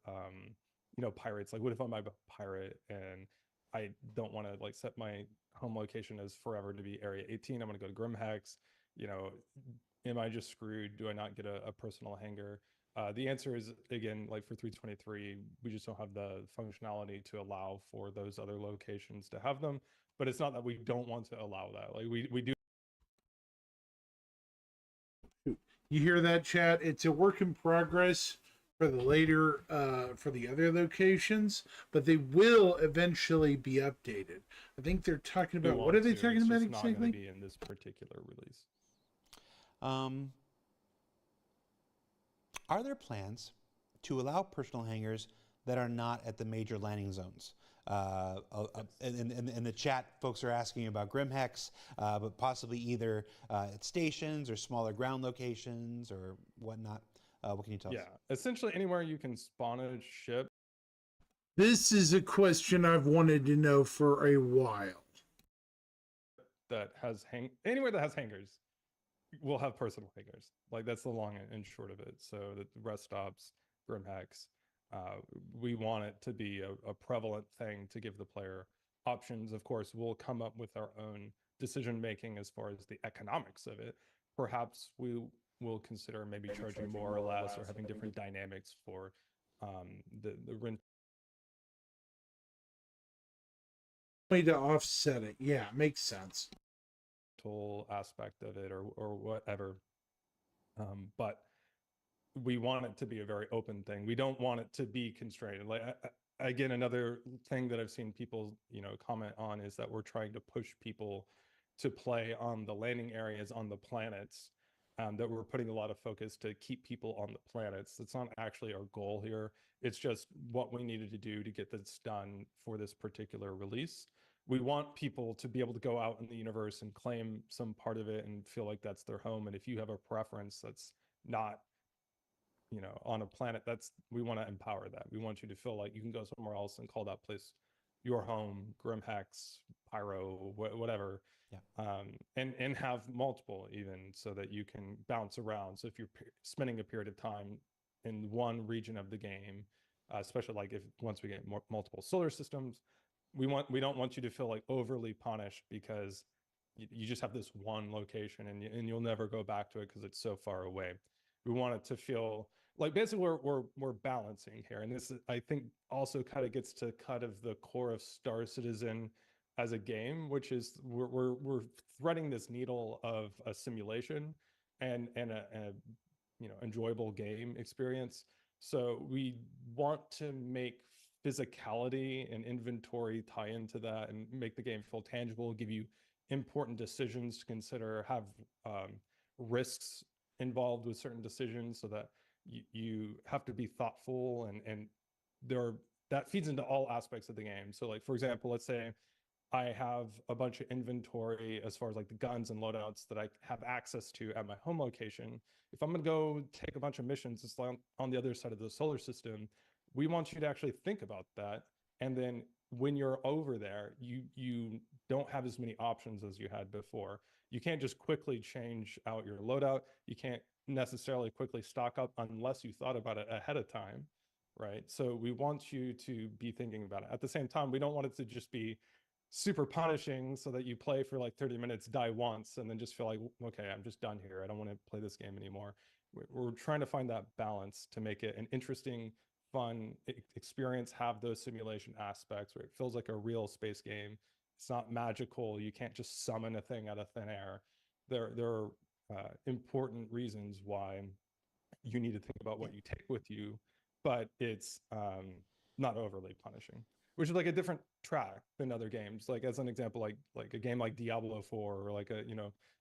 pirates. Like, what if I'm a pirate and I don't want to like set my home location as forever to be Area 18? I'm going to go to Grimhex. Am I just screwed? Do I not get a personal hanger? The answer is, again, like for 323, we just don't have the functionality to allow for those other locations to have them. But it's not that we don't want to allow that. Like we do. You hear that, chat? It's a work in progress for the later, for the other locations, but they will eventually be updated. I think they're talking about, what are they talking about exactly? It's not going to be in this particular release. Are there plans to allow personal hangers that are not at the major landing zones? In the chat, folks are asking about Grimhex, but possibly either at stations or smaller ground locations or whatnot. What can you tell us? Yeah, essentially anywhere you can spawn a ship. This is a question I've wanted to know for a while. That has anywhere that has hangars will have personal hangars. Like that's the long and short of it. So the rest stops, Grimhex. We want it to be a prevalent thing to give the player options. Of course, we'll come up with our own decision making as far as the economics of it. Perhaps we will consider maybe charging more or less, or having different dynamics for the Way to offset it. Yeah, makes sense. rental aspect of it or whatever. But we want it to be a very open thing. We don't want it to be constrained. Like again, another thing that I've seen people, comment on is that we're trying to push people to play on the landing areas on the planets. That we're putting a lot of focus to keep people on the planets. That's not actually our goal here. It's just what we needed to do to get this done for this particular release. We want people to be able to go out in the universe and claim some part of it and feel like that's their home. And if you have a preference that's not, on a planet, we want to empower that. We want you to feel like you can go somewhere else and call that place your home, Grimhex, Pyro, whatever. Yeah. And have multiple even, so that you can bounce around. So if you're spending a period of time in one region of the game, especially like once we get multiple solar systems, we don't want you to feel like overly punished because you just have this one location and you'll never go back to it because it's so far away. We want it to feel like basically we're balancing here, and this is, I think, also kind of gets to the core of Star Citizen as a game, which is we're threading this needle of a simulation and a enjoyable game experience. So we want to make physicality and inventory tie into that and make the game feel tangible, give you important decisions to consider, have risks involved with certain decisions, so that you have to be thoughtful and that feeds into all aspects of the game. So like, for example, let's say I have a bunch of inventory as far as like the guns and loadouts that I have access to at my home location. If I'm going to go take a bunch of missions it's on the other side of the solar system, we want you to actually think about that. And then when you're over there, you don't have as many options as you had before. You can't just quickly change out your loadout. You can't necessarily quickly stock up unless you thought about it ahead of time, right? So we want you to be thinking about it. At the same time, we don't want it to just be super punishing so that you play for like 30 minutes, die once, and then just feel like, okay, I'm just done here. I don't want to play this game anymore. We're trying to find that balance to make it an interesting, fun experience, have those simulation aspects where it feels like a real space game. It's not magical. You can't just summon a thing out of thin air. There are important reasons why you need to think about what you take with you, but it's not overly punishing, which is like a different track than other games. Like as an example, like a game like Diablo 4 or like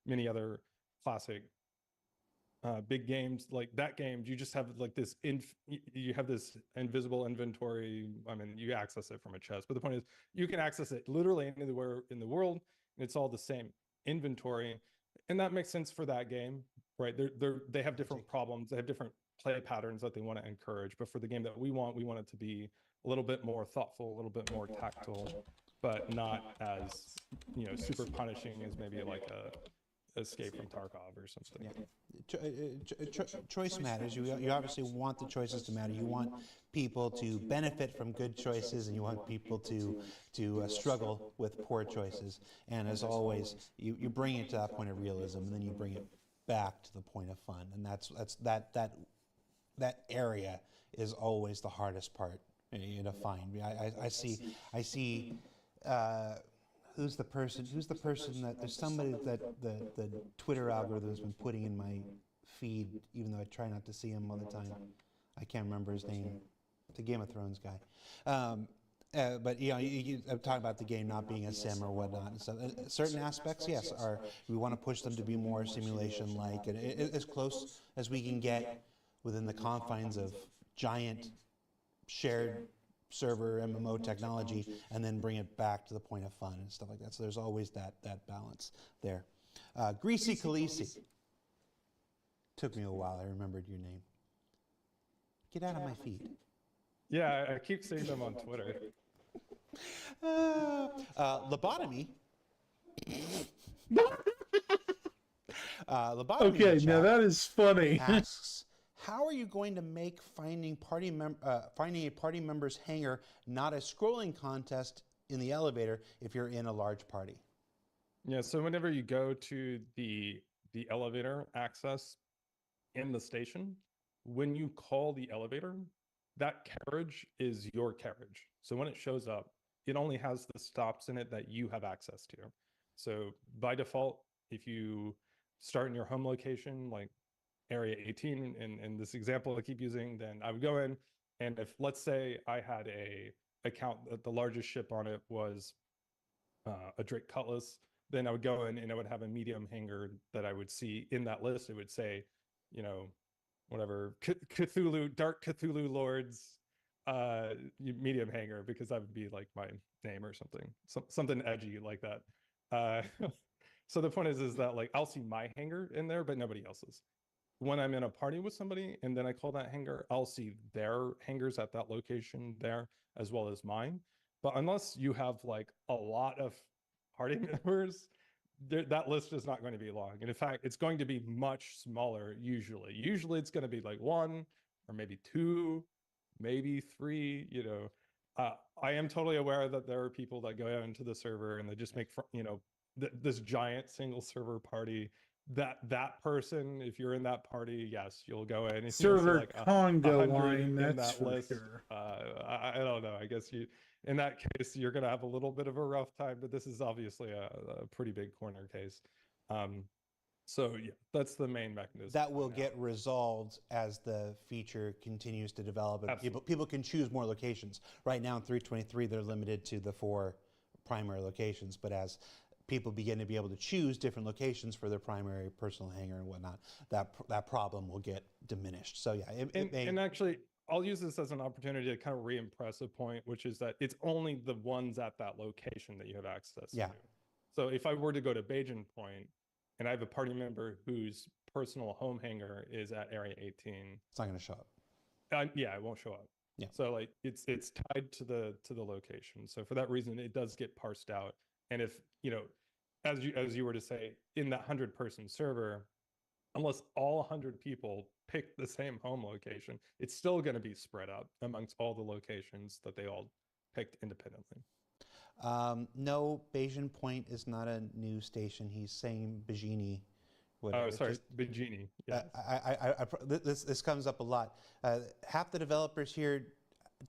many other classic big games like that game, you just have like this you have this invisible inventory. I mean, you access it from a chest, but the point is you can access it literally anywhere in the world, and it's all the same inventory. And that makes sense for that game, right? They have different problems, they have different play patterns that they want to encourage, but for the game that we want it to be a little bit more thoughtful, a little bit more tactile, but not as super punishing as maybe like a Escape from Tarkov or something. Yeah. Choice matters. You obviously want the choices to matter. You want people to benefit from good choices, and you want people to struggle with poor choices. And as always, you bring it to that point of realism, and then you bring it back to the point of fun. And that area is always the hardest part to find. I see. Who's the person that there's somebody that the Twitter algorithm has been putting in my feed, even though I try not to see him all the time. I can't remember his name. The Game of Thrones guy. But I'm talking about the game not being a sim or whatnot. And so certain aspects, yes, we want to push them to be more simulation-like, and as close as we can get within the confines of giant shared server MMO technology, and then bring it back to the point of fun and stuff like that. So there's always that balance there. Greasy Khaleesi. Took me a while. I remembered your name. Get out of my feed. Yeah, I keep seeing them on Twitter. Lobotomy. Lobotomy. Okay, now that is funny. Asks, how are you going to make finding a party member's hangar not a scrolling contest in the elevator if you're in a large party? Yeah, so whenever you go to the elevator access in the station, when you call the elevator, that carriage is your carriage. So when it shows up, it only has the stops in it that you have access to. So by default, if you start in your home location, like area 18 in this example I keep using, then I would go in, and if, let's say, I had a account that the largest ship on it was a Drake Cutlass, then I would go in and I would have a medium hanger that I would see in that list. It would say, you know, whatever, Cthulhu, Dark Cthulhu Lords, medium hanger, because that would be like my name or something, something edgy like that. So the point is that like I'll see my hanger in there, but nobody else's. When I'm in a party with somebody and then I call that hanger, I'll see their hangers at that location there as well as mine. But unless you have like a lot of party members, that list is not going to be long. And in fact, it's going to be much smaller usually. Usually it's going to be like 1 or maybe 2, maybe 3, you know. I am totally aware that there are people that go out into the server and they just make, you know, this giant single server party. That person, if you're in that party, yes, you'll go in. If Server like Congo line, that's that for list. sure. I don't know. I guess in that case, you're gonna have a little bit of a rough time, but this is obviously a pretty big corner case. So yeah, that's the main mechanism. That will get resolved as the feature continues to develop, and people can choose more locations. Right now in 3.23, they're limited to the 4 primary locations, but as people begin to be able to choose different locations for their primary personal hangar and whatnot, that problem will get diminished. So yeah, and actually, I'll use this as an opportunity to kind of re-impress a point, which is that it's only the ones at that location that you have access to. So if I were to go to Bajan Point and I have a party member whose personal home hangar is at Area 18, it's not going to show up. Yeah, it won't show up. Yeah. So like it's tied to the location. So for that reason, it does get parsed out. And if, you know, as you were to say, in that 100-person server, unless all 100 people pick the same home location, it's still going to be spread out amongst all the locations that they all picked independently. No, Bajan Point is not a new station. He's saying Bajini. Oh, sorry, Bajini. Yeah. This comes up a lot. Half the developers here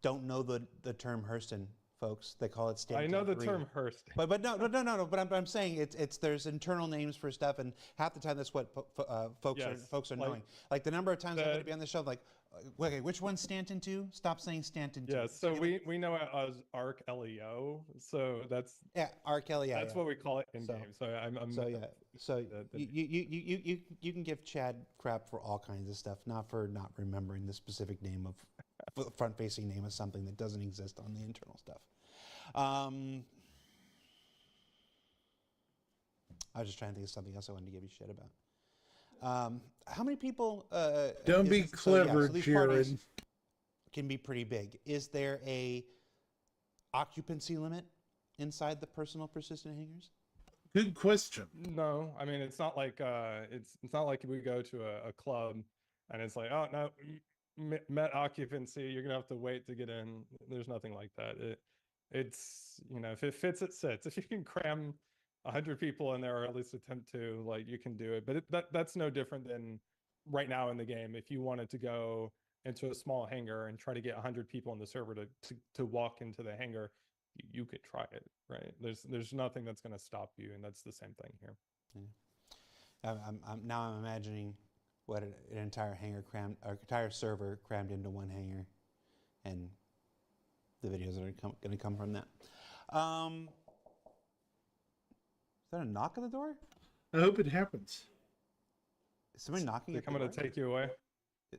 don't know the term Hurston, folks. They call it Stanton. I know the term Hurston. But no. But I'm saying it's there's internal names for stuff, and half the time that's what folks are knowing. Like the number of times I'm going to be on the show, like, okay, which one's Stanton 2? Stop saying Stanton 2. Yeah, so we know it as Arc LEO. So that's Arc LEO. That's what we call it in game. So you can give Chad crap for all kinds of stuff, not for not remembering the specific name of front-facing name of something that doesn't exist on the internal stuff. I was just trying to think of something else I wanted to give you shit about. How many people? Don't be clever, Jared. Can be pretty big. Is there a occupancy limit inside the personal persistent hangars? Good question. No, I mean it's not like it's not like we go to a club and it's like, oh no, met occupancy, you're gonna have to wait to get in. There's nothing like that. It's, you know, if it fits, it sits. If you can cram 100 people in there, or at least attempt to, like, you can do it. But that's no different than right now in the game. If you wanted to go into a small hangar and try to get 100 people in the server to walk into the hangar, you could try it, right? There's nothing that's going to stop you, and that's the same thing here. Yeah. I'm imagining what an entire hangar entire server crammed into one hangar, and the videos that are going to come from that. Is that a knock on the door? I hope it happens. Is somebody knocking at the door? They're coming to take you away.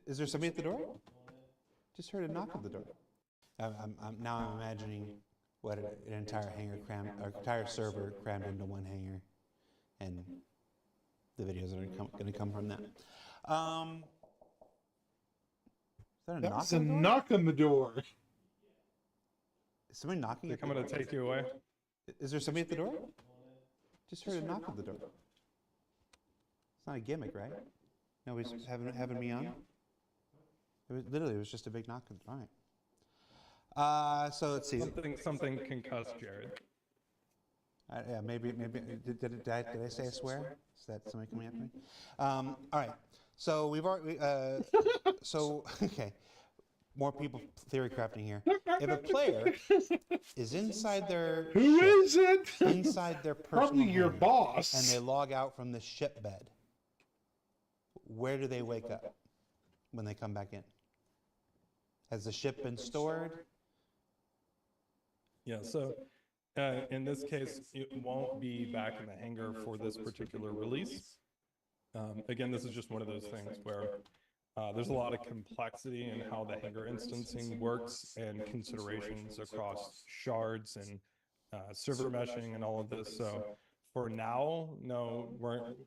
Is there somebody at the door? Just heard a knock at the door. I'm imagining what an entire hangar entire server crammed into one hangar, and the videos that are going to come from that. Is that a knock That's on a the door? knock on the door. Is somebody knocking They're at the door? coming to take you away. Is there somebody at the door? Just heard a knock at the door. It's not a gimmick, right? Nobody's having me on? It was just a big knock at the door. All right. So let's see. Something concussed, Jared. Yeah, maybe. Did I say a swear? Is that somebody coming after me? All right. So we've already. Okay. more people theory crafting here. If a player is inside their Who ship, is it? inside their personal Probably your hangar, boss. and they log out from the ship bed, where do they wake up when they come back in? Has the ship been stored? Yeah, so in this case, it won't be back in the hangar for this particular release. Again, this is just one of those things where there's a lot of complexity in how the hangar instancing works and considerations across shards and server meshing and all of this. So for now, no,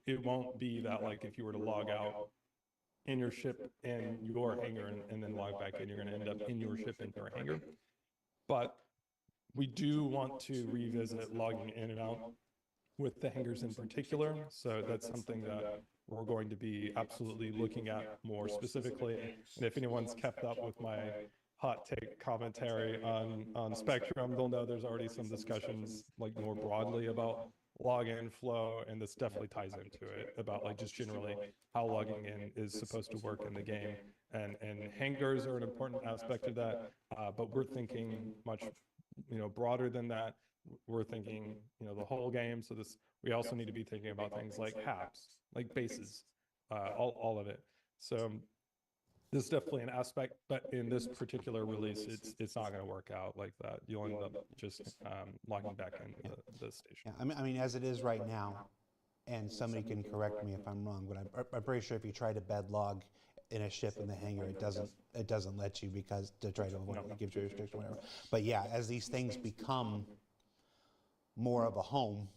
it won't be that like if you were to log out in your ship in your hangar and then log back in, you're going to end up in your ship in your hangar. But we do want to revisit logging in and out with the hangars in particular. So that's something that we're going to be absolutely looking at more specifically. And if anyone's kept up with my hot take commentary on Spectrum, they'll know there's already some discussions like more broadly about login flow, and this definitely ties into it about like just generally how logging in is supposed to work in the game. And hangars are an important aspect of that, but we're thinking much broader than that. We're thinking the whole game. So we also need to be thinking about things like HAPs, like bases, all of it. So this is definitely an aspect, but in this particular release, it's not going to work out like that. You'll end up just logging back in the station. Yeah, I mean, as it is right now, and somebody can correct me if I'm wrong, but I'm pretty sure if you try to bed log in a ship in the hangar, it doesn't let you because to try to avoid it gives you a restriction, whatever. But yeah, as these things become more of a home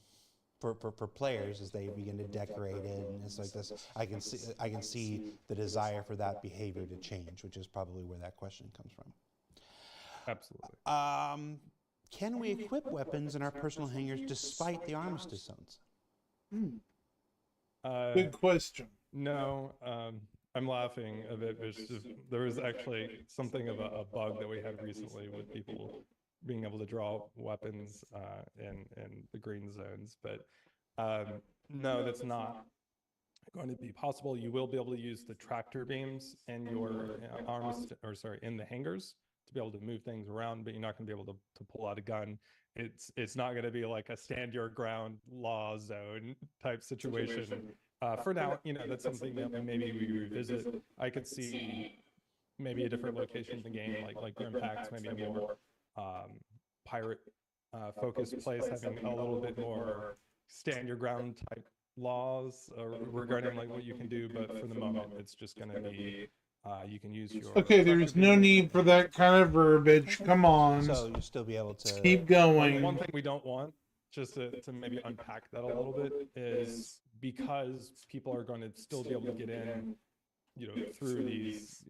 for players, as they begin to decorate it and it's like this, I can see the desire for that behavior to change, which is probably where that question comes from. Absolutely. Can we equip weapons in our personal hangars despite the armistice zones? Good question. No, I'm laughing a bit because there was actually something of a bug that we had recently with people being able to draw weapons in the green zones, but no, that's not going to be possible. You will be able to use the tractor beams in your in the hangars to be able to move things around, but you're not going to be able to pull out a gun. It's not going to be like a stand your ground law zone type situation. For now, that's something that maybe we revisit. I could see maybe a different location in the game, like Grimpax, maybe a more pirate focused place, having a little bit more stand your ground type laws regarding like what you can do. But for the moment, it's just going to be you can use your. Okay, there's no need for that kind of verbiage. Come on. So you'll still be able to keep going. One thing we don't want, just to maybe unpack that a little bit, is because people are going to still be able to get in, through these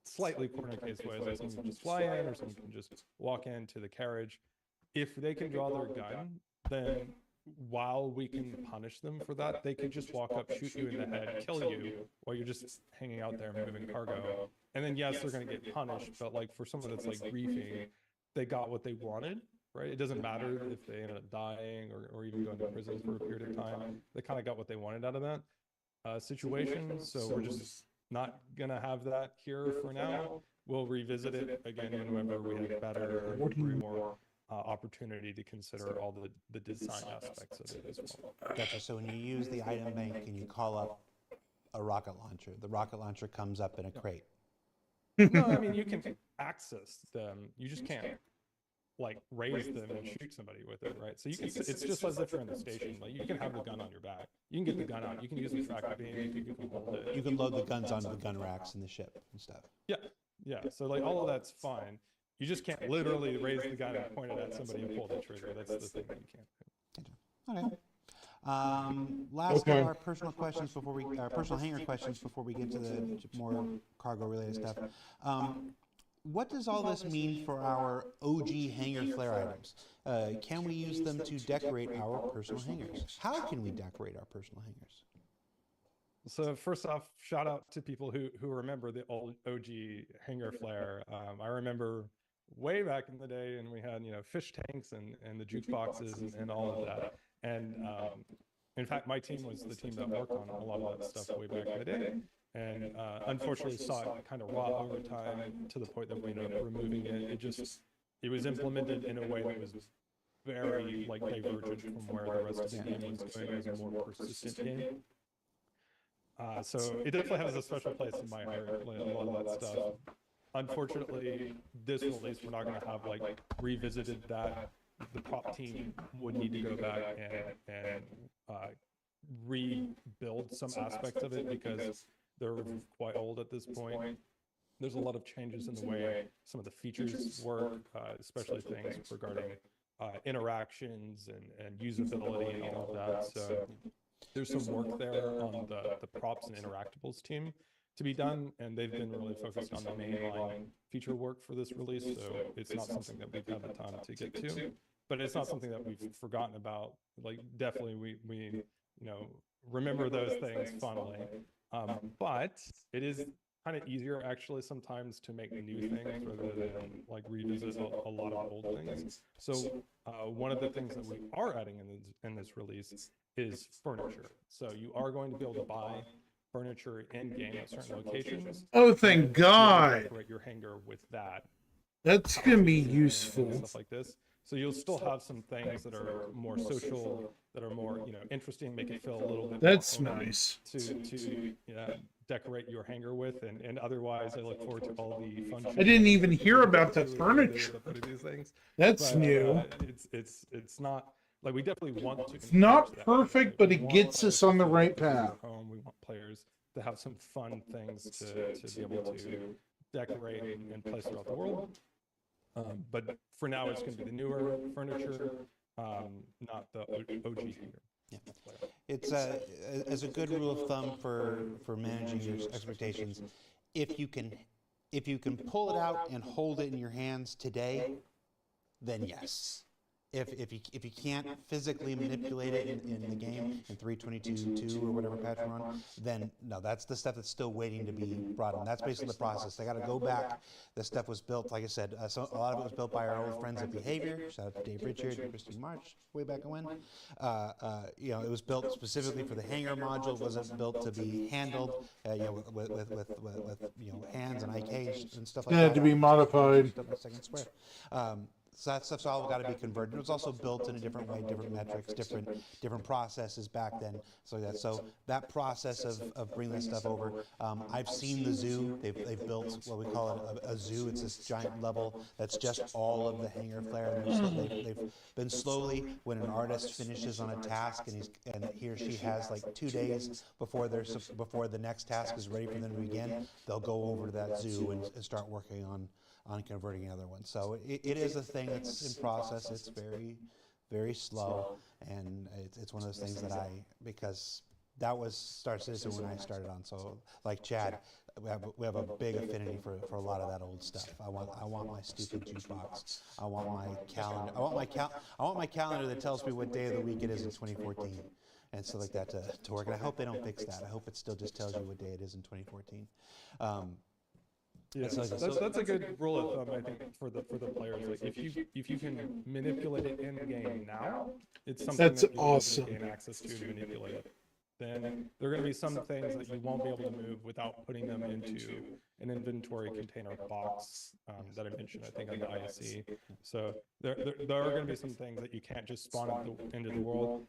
slightly corner case ways. Like someone can just fly in, or someone can just walk into the carriage. If they can draw their gun, then while we can punish them for that, they could just walk up, shoot you in the head, kill you while you're just hanging out there moving cargo. And then yes, they're going to get punished, but like for someone that's like griefing, they got what they wanted. Right? It doesn't matter if they ended up dying or even going to prison for a period of time. They kind of got what they wanted out of that situation. So we're just not going to have that here for now. We'll revisit it again whenever we have better and more opportunity to consider all the design aspects of it as well. Gotcha. So when you use the item bank and you call up a rocket launcher, the rocket launcher comes up in a crate. No, I mean, you can access them. You just can't like raise them and shoot somebody with it, right? So you can, it's just as if you're in the station. Like you can have the gun on your back. You can get the gun out. You can use the tractor beam. You can hold it. You can load the guns onto the gun racks in the ship and stuff. Yeah. So like all of that's fine. You just can't literally raise the gun and point it at somebody and pull the trigger. That's the thing that you can't do. Okay. Last of our personal questions before we, our personal hangar questions before we get to the more cargo related stuff. What does all this mean for our OG hangar flare items? Can we use them to decorate our personal hangars? How can we decorate our personal hangars? So first off, shout out to people who remember the old OG hangar flare. I remember way back in the day, and we had fish tanks and the jukeboxes and all of that. And in fact, my team was the team that worked on a lot of that stuff way back in the day. and unfortunately saw it kind of rot over time to the point that we ended up removing it. It was implemented in a way that was very like divergent from where the rest of the game was going as a more persistent game. So it definitely has a special place in my heart, like, a lot of that stuff. Unfortunately, this release, we're not going to have like revisited that. The prop team would need to go back and rebuild some aspects of it because they're quite old at this point. There's a lot of changes in the way some of the features work, especially things regarding interactions and usability and all of that. So there's some work there on the props and interactables team to be done, and they've been really focused on the mainline feature work for this release, so it's not something that we've had the time to get to, but it's not something that we've forgotten about. Like, definitely we remember those things fondly, but it is kind of easier actually sometimes to make new things rather than like revisit a lot of old things. So one of the things that we are adding in this release is furniture. So you are going to be able to buy furniture in game at certain locations. Oh, thank God! Decorate your hangar with that. That's gonna be useful. Stuff like this. So you'll still have some things that are more social, that are more interesting, make it feel a little bit. That's nice. To decorate your hangar with, and otherwise, I look forward to all the fun. I didn't even hear about the furniture. These things. That's but, new. It's not. Like, we definitely want to. It's not perfect, but it gets us on the right path. We want players to have some fun things to be able to decorate and place throughout the world. But for now, it's going to be the newer furniture, not the OG hangar. Yeah. It's as a good rule of thumb for managing your expectations. If you can pull it out and hold it in your hands today, then yes. If you can't physically manipulate it in the game in 3.22.2 or whatever patch we're on, then no, that's the stuff that's still waiting to be brought in. That's basically the process. They got to go back. This stuff was built, like I said, a lot of it was built by our old friends at Behavior. Shout out to Dave Richard and Christine March, way back when. It was built specifically for the hangar module. It wasn't built to be handled, with hands and IK and stuff like that. It had to be modified. Second square. So that stuff's all got to be converted. It was also built in a different way, different metrics, different processes back then. So that process of bringing that stuff over, I've seen the zoo. They've built what we call a zoo. It's this giant level that's just all of the hangar flare. And they've been slowly, when an artist finishes on a task and he or she has like 2 days before the next task is ready for them to begin, they'll go over to that zoo and start working on converting another one. So it is a thing that's in process. It's very, very slow, and it's one of those things that because that was Star Citizen when I started on. So like Chad, we have a big affinity for a lot of that old stuff. I want my stupid jukebox. I want my calendar. I want my calendar that tells me what day of the week it is in 2014. And stuff like that to work. And I hope they don't fix that. I hope it still just tells you what day it is in 2014. Yeah, that's a good rule of thumb, I think, for the players. Like, if you can manipulate it in the game now, it's something that's that you awesome. gain access to and manipulate it. Then there are going to be some things that you won't be able to move without putting them into an inventory container box that I mentioned, I think, on the ISE. So there are going to be some things that you can't just spawn into the world,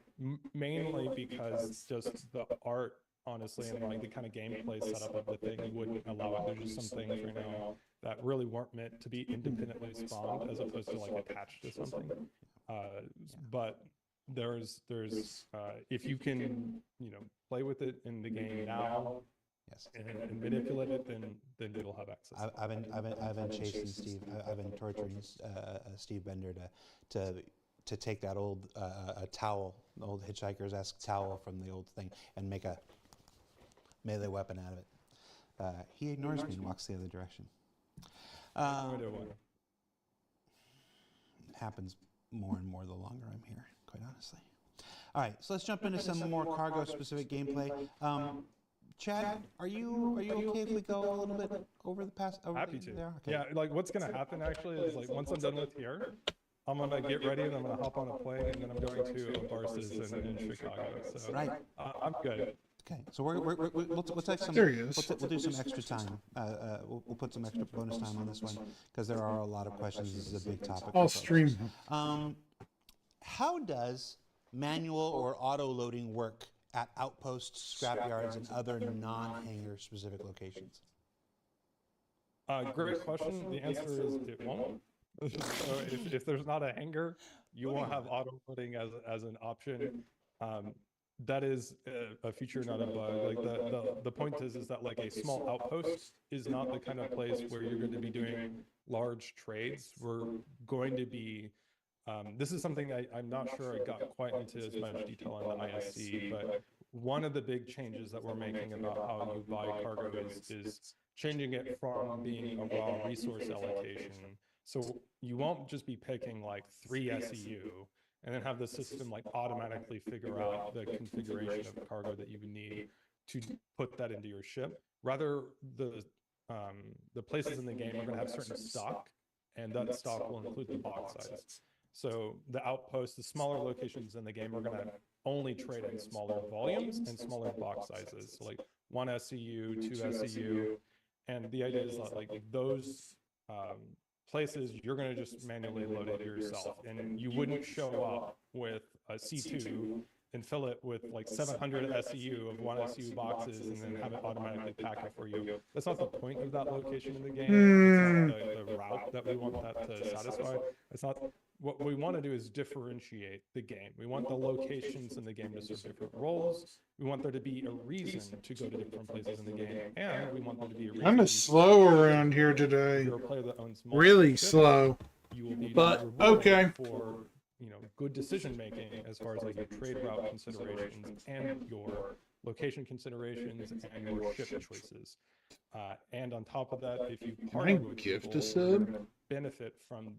mainly because just the art, honestly, and like the kind of gameplay setup of the thing wouldn't allow it. There's just some things right now that really weren't meant to be independently spawned as opposed to like attached to something. But there's if you can play with it in the game now, yes, and manipulate it, then it'll have access. I've been chasing Steve. I've been torturing Steve Bender to take that old towel, the old hitchhiker's-esque towel from the old thing, and make a melee weapon out of it. He ignores me and walks the other direction. It happens more and more the longer I'm here, quite honestly. All right, so let's jump into some more cargo-specific gameplay. Chad, are you okay if we go a little bit over the past? Happy to. There? Okay. Yeah, like what's gonna happen actually is like once I'm done with here, I'm gonna get ready and I'm gonna hop on a plane and then I'm going to Barces in Chicago. So right. I'm good. Okay, so we'll take some. There he is. We'll do some extra time. We'll put some extra bonus time on this one because there are a lot of questions. This is a big topic. I'll stream. How does manual or auto loading work at outposts, scrapyards, and other non-hangar specific locations? Great question. The answer is it won't. So if there's not a hangar, you won't have auto loading as an option. That is a feature, not a bug. Like the point is that like a small outpost is not the kind of place where you're going to be doing large trades. We're going to be this is something I'm not sure I got quite into as much detail on the ISC, but one of the big changes that we're making about how you buy cargo is changing it from being a raw resource allocation. So you won't just be picking like 3 SEU and then have the system like automatically figure out the configuration of cargo that you would need to put that into your ship. Rather, the places in the game are going to have certain stock, and that stock will include the box size. So the outposts, the smaller locations in the game are going to only trade in smaller volumes and smaller box sizes. So like 1 SEU, 2 SEU, and the idea is that like those places you're going to just manually load it yourself, and you wouldn't show up with a C2 and fill it with like 700 SEU of 1 SEU boxes and then have it automatically pack it for you. That's not the point of that location in the game. It's not the route that we want that to satisfy. It's not. What we want to do is differentiate the game. We want the locations in the game to serve different roles. We want there to be a reason to go to different places in the game, and we want there to be a reason. I'm slow around here today. You're a player that owns really slow. You will be but rewarded okay. for good decision making as far as like your trade route considerations and your location considerations and your ship choices. And on top of that, if you partner with gift people, a sub? you're gonna benefit from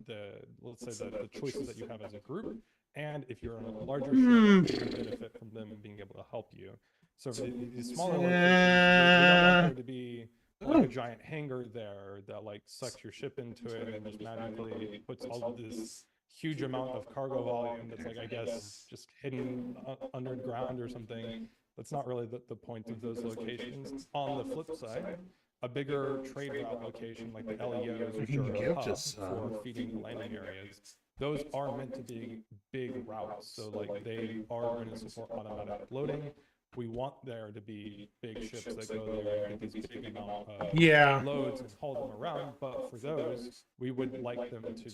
let's say the choices that you have as a group, and if you're on a larger ship, you can benefit from them being able to help you. So for these smaller locations, we don't want there to be like a giant hangar there that like sucks your ship into it and just magically puts all of this huge amount of cargo volume that's like, I guess, just hidden underground or something. That's not really the point of those locations. On the flip side, a bigger trade route location like the LEOs, which are a hub for feeding the landing areas, those are meant to be big routes. So like they are going to support automatic loading. We want there to be big ships that go there and get these big amount of loads and haul them around. But for those, we would like them to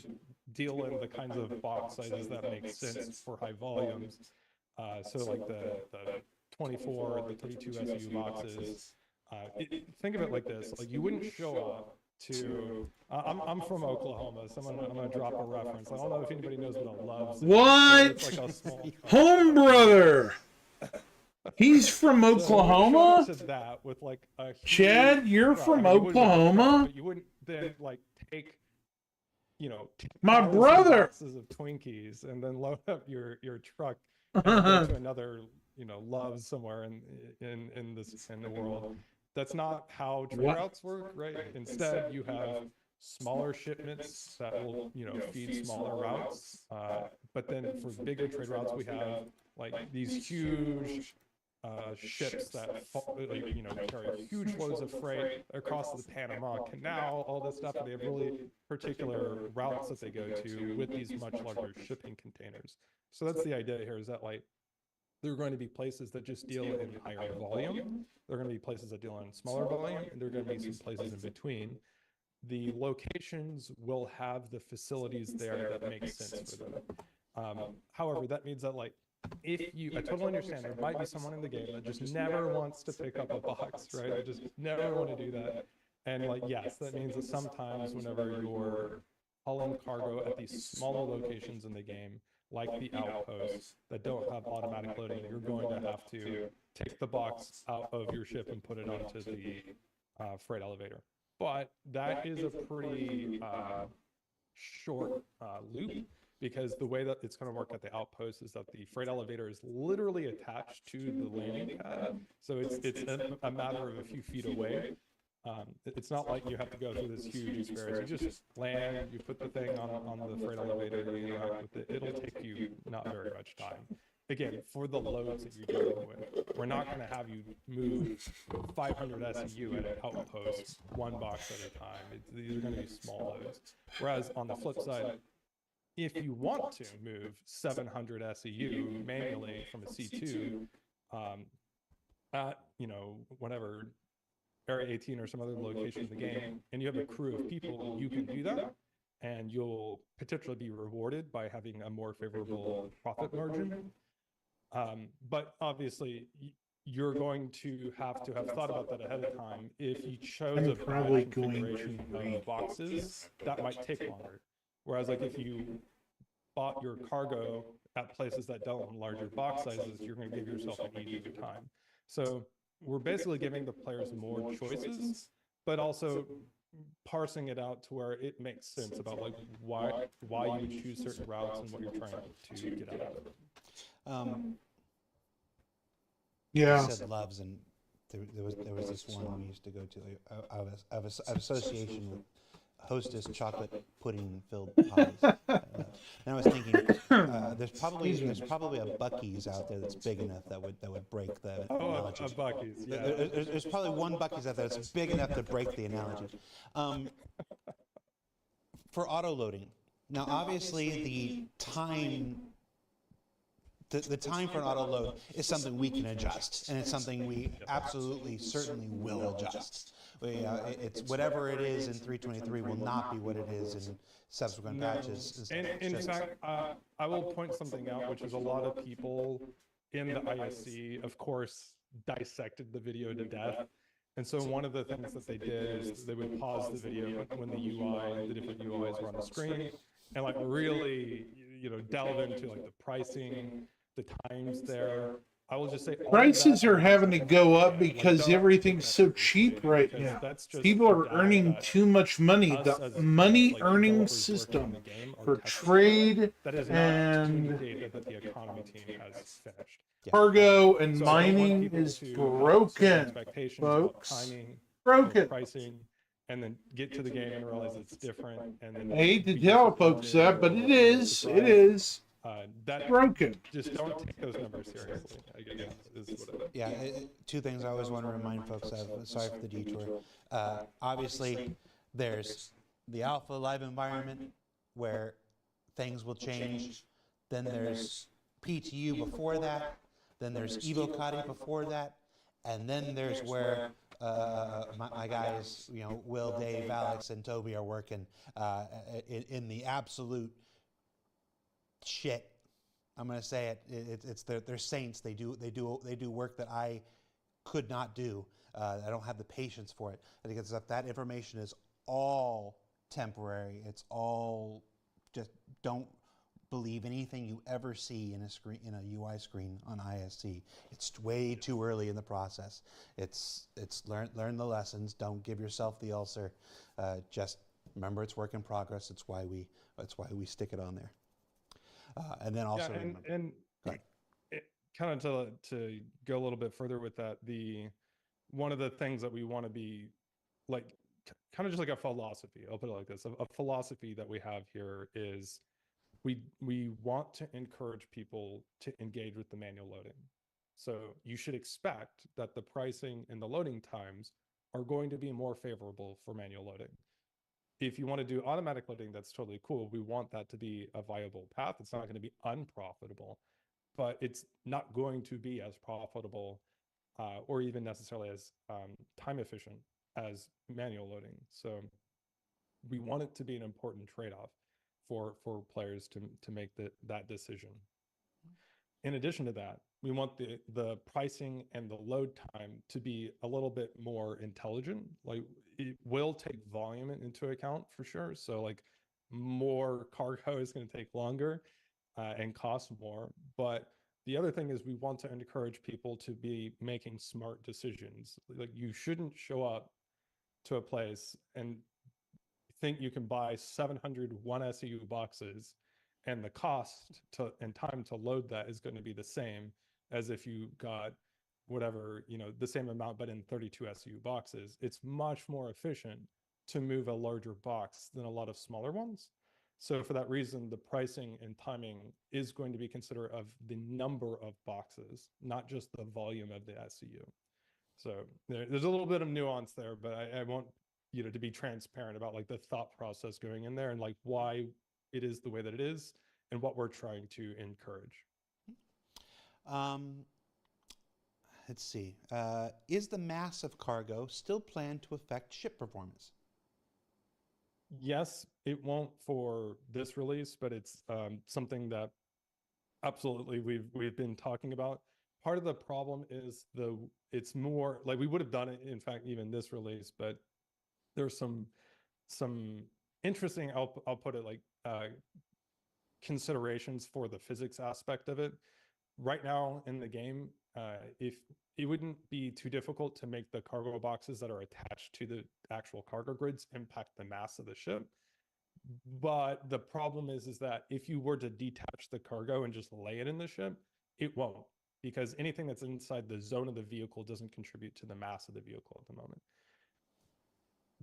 deal in the kinds of box sizes that make sense for high volumes. So like the 24, the 32 SEU boxes. Think of it like this: like you wouldn't show up to. I'm from Oklahoma, so I'm gonna drop a reference. I don't know if anybody knows what a Love's. What? It's like a small home brother. He's from Oklahoma? So that with like a huge, Chad, you're from Oklahoma? You wouldn't then like take, my brother boxes of Twinkies and then load up your truck and go to another, Love's somewhere in the world. That's not how trade routes work, right? Instead, you have smaller shipments that will, feed smaller routes. But then for bigger trade routes, we have like these huge ships that carry huge loads of freight across the Panama Canal, all this stuff, and they have really particular routes that they go to with these much larger shipping containers. So that's the idea here, is that like there are going to be places that just deal in higher volume, there are going to be places that deal in smaller volume, and there are going to be some places in between. The locations will have the facilities there that make sense for them. However, that means that like I totally understand there might be someone in the game that just never wants to pick up a box, right? They just never want to do that. And like, yes, that means that sometimes whenever you're hauling cargo at these smaller locations in the game, like the outposts that don't have automatic loading, you're going to have to take the box out of your ship and put it onto the freight elevator. But that is a pretty short loop, because the way that it's going to work at the outpost is that the freight elevator is literally attached to the landing pad. So it's a matter of a few feet away. It's not like you have to go through this huge experience. You just land, you put the thing on the freight elevator, you interact with it. It'll take you not very much time. again, for the loads that you're dealing with, we're not going to have you move 500 SEU at an outpost, one box at a time. These are going to be small loads. Whereas on the flip side, if you want to move 700 SEU manually from a C2 at, you know, whatever, Area 18 or some other location in the game, and you have a crew of people, you can do that, and you'll potentially be rewarded by having a more favorable profit margin. But obviously, you're going to have thought about that ahead of time. If you chose a bad configuration of boxes, that might take longer. Whereas, like, if you bought your cargo at places that dealt in larger box sizes, you're going to give yourself an easier time. So we're basically giving the players more choices, but also parsing it out to where it makes sense about like why you would choose certain routes and what you're trying to get out of it. Yeah. You said loves, and there was this one we used to go to, of association with Hostess chocolate pudding filled pies. And I was thinking, there's probably a Buc-ee's out there that's big enough that would break the analogy. A Buc-ee's, yeah. There's probably one Buc-ee's out there that's big enough to break the analogy. For auto loading, now obviously the time for an auto load is something we can adjust, and it's something we absolutely certainly will adjust. It's whatever it is in 3.23 will not be what it is in subsequent patches. And in fact, I will point something out, which is a lot of people in the ISC, of course, dissected the video to death. And so one of the things that they did is they would pause the video when the different UIs were on the screen, and like really, you know, delve into like the pricing, the times there. I will just say prices are having to go up because everything's so cheap right now. People are earning too much money. The money earning system for trade and cargo and mining is broken, folks. Broken. Pricing, and then get to the game and realize it's different. And then I hate to tell folks that, but it is. It is. That broken. Just don't take those numbers seriously. I guess is what yeah, two things I always want to remind folks of. Sorry for the detour. Obviously, there's the alpha live environment where things will change. Then there's PTU before that. Then there's Evocati before that, and then there's where my guys, you know, Will, Dave, Alex, and Toby are working in the absolute shit. I'm gonna say it. They're saints. They do work that I could not do. I don't have the patience for it. I think it's that information is all temporary. It's all just don't believe anything you ever see in a UI screen on ISC. It's way too early in the process. It's learn the lessons. Don't give yourself the ulcer. Just remember it's work in progress. That's why we stick it on there. And then also, and kind of to go a little bit further with that, one of the things that we want to be like, kind of just like a philosophy. I'll put it like this: a philosophy that we have here is we want to encourage people to engage with the manual loading. So you should expect that the pricing and the loading times are going to be more favorable for manual loading. If you want to do automatic loading, that's totally cool. We want that to be a viable path. It's not going to be unprofitable, but it's not going to be as profitable or even necessarily as time efficient as manual loading. So we want it to be an important trade-off for players to make that decision. In addition to that, we want the pricing and the load time to be a little bit more intelligent. Like, it will take volume into account for sure. So like more cargo is going to take longer and cost more. But the other thing is we want to encourage people to be making smart decisions. Like, you shouldn't show up to a place and think you can buy 700 1SEU boxes and the cost and time to load that is going to be the same as if you got whatever, you know, the same amount but in 32 SEU boxes. It's much more efficient to move a larger box than a lot of smaller ones. So for that reason, the pricing and timing is going to be considerate of the number of boxes, not just the volume of the SCU. So there's a little bit of nuance there, but I want to be transparent about like the thought process going in there and like why it is the way that it is and what we're trying to encourage. Let's see. Is the mass of cargo still planned to affect ship performance? Yes, it won't for this release, but it's something that absolutely we've been talking about. Part of the problem is it's more like we would have done it, in fact, even this release, but there's some interesting, I'll put it like considerations for the physics aspect of it. Right now in the game, if it wouldn't be too difficult to make the cargo boxes that are attached to the actual cargo grids impact the mass of the ship. But the problem is that if you were to detach the cargo and just lay it in the ship, it won't, because anything that's inside the zone of the vehicle doesn't contribute to the mass of the vehicle at the moment.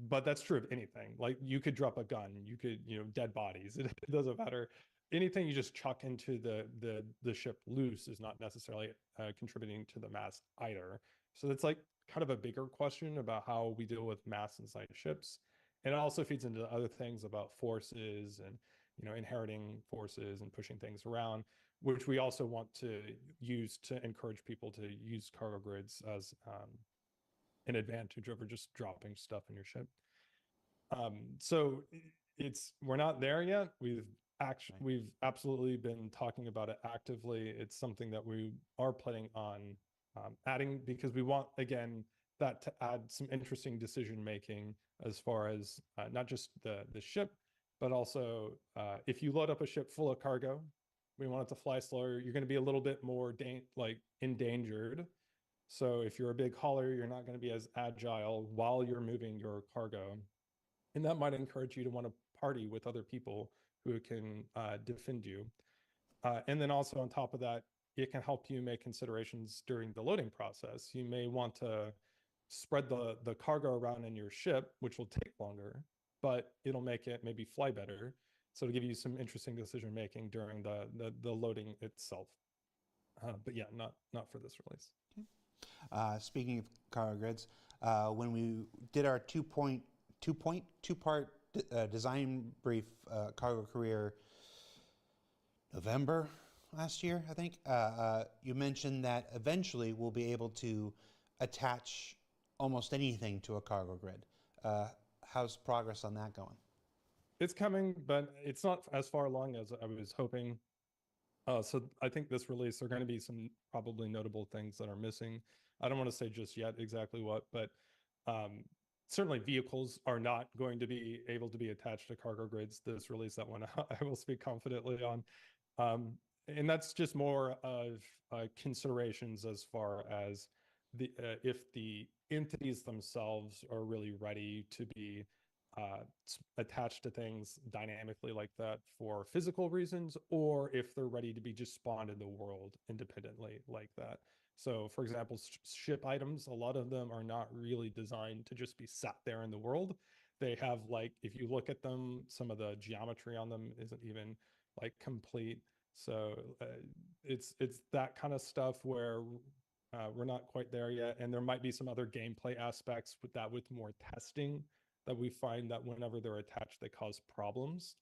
But that's true of anything. Like you could drop a gun, you could, dead bodies. It doesn't matter. Anything you just chuck into the ship loose is not necessarily contributing to the mass either. So that's like kind of a bigger question about how we deal with mass inside ships. And it also feeds into other things about forces and, inheriting forces and pushing things around, which we also want to use to encourage people to use cargo grids as an advantage over just dropping stuff in your ship. So we're not there yet. We've absolutely been talking about it actively. It's something that we are planning on adding, because we want, again, that to add some interesting decision making as far as not just the ship, but also if you load up a ship full of cargo, we want it to fly slower. You're going to be a little bit more endangered. So if you're a big hauler, you're not going to be as agile while you're moving your cargo, and that might encourage you to want to party with other people who can defend you. And then also on top of that, it can help you make considerations during the loading process. You may want to spread the cargo around in your ship, which will take longer, but it'll make it maybe fly better. So to give you some interesting decision making during the loading itself. But yeah, not for this release. Okay. Speaking of cargo grids, when we did our two-part design brief cargo career November last year, I think, you mentioned that eventually we'll be able to attach almost anything to a cargo grid. How's progress on that going? It's coming, but it's not as far along as I was hoping. So I think this release, there are going to be some probably notable things that are missing. I don't want to say just yet exactly what, but certainly vehicles are not going to be able to be attached to cargo grids. This release, that one I will speak confidently on. And that's just more of considerations as far as if the entities themselves are really ready to be attached to things dynamically like that for physical reasons, or if they're ready to be just spawned in the world independently like that. So for example, ship items, a lot of them are not really designed to just be sat there in the world. They have, like, if you look at them, some of the geometry on them isn't even like complete. So it's that kind of stuff where we're not quite there yet. And there might be some other gameplay aspects with that, with more testing, that we find that whenever they're attached, they cause problems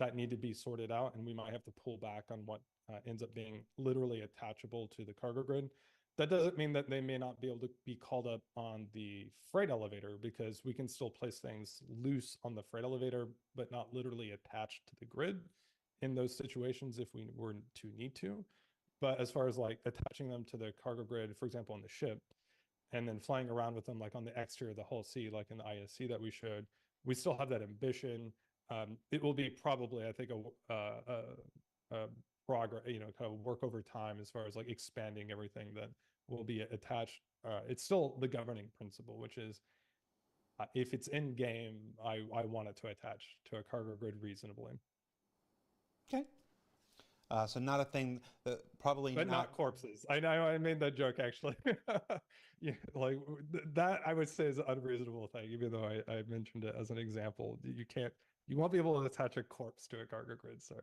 that need to be sorted out. And we might have to pull back on what ends up being literally attachable to the cargo grid. That doesn't mean that they may not be able to be called up on the freight elevator, because we can still place things loose on the freight elevator, but not literally attached to the grid in those situations if we were to need to. But as far as like attaching them to the cargo grid, for example, on the ship, and then flying around with them like on the exterior of the Hull C, like in the ISC that we showed, we still have that ambition. It will be probably, I think, a progress, kind of work over time as far as like expanding everything that will be attached. It's still the governing principle, which is if it's in game, I want it to attach to a cargo grid reasonably. Okay. So not a thing that probably but not corpses. I know I made that joke actually. Yeah, like that I would say is an unreasonable thing, even though I mentioned it as an example. You You won't be able to attach a corpse to a cargo grid, sorry.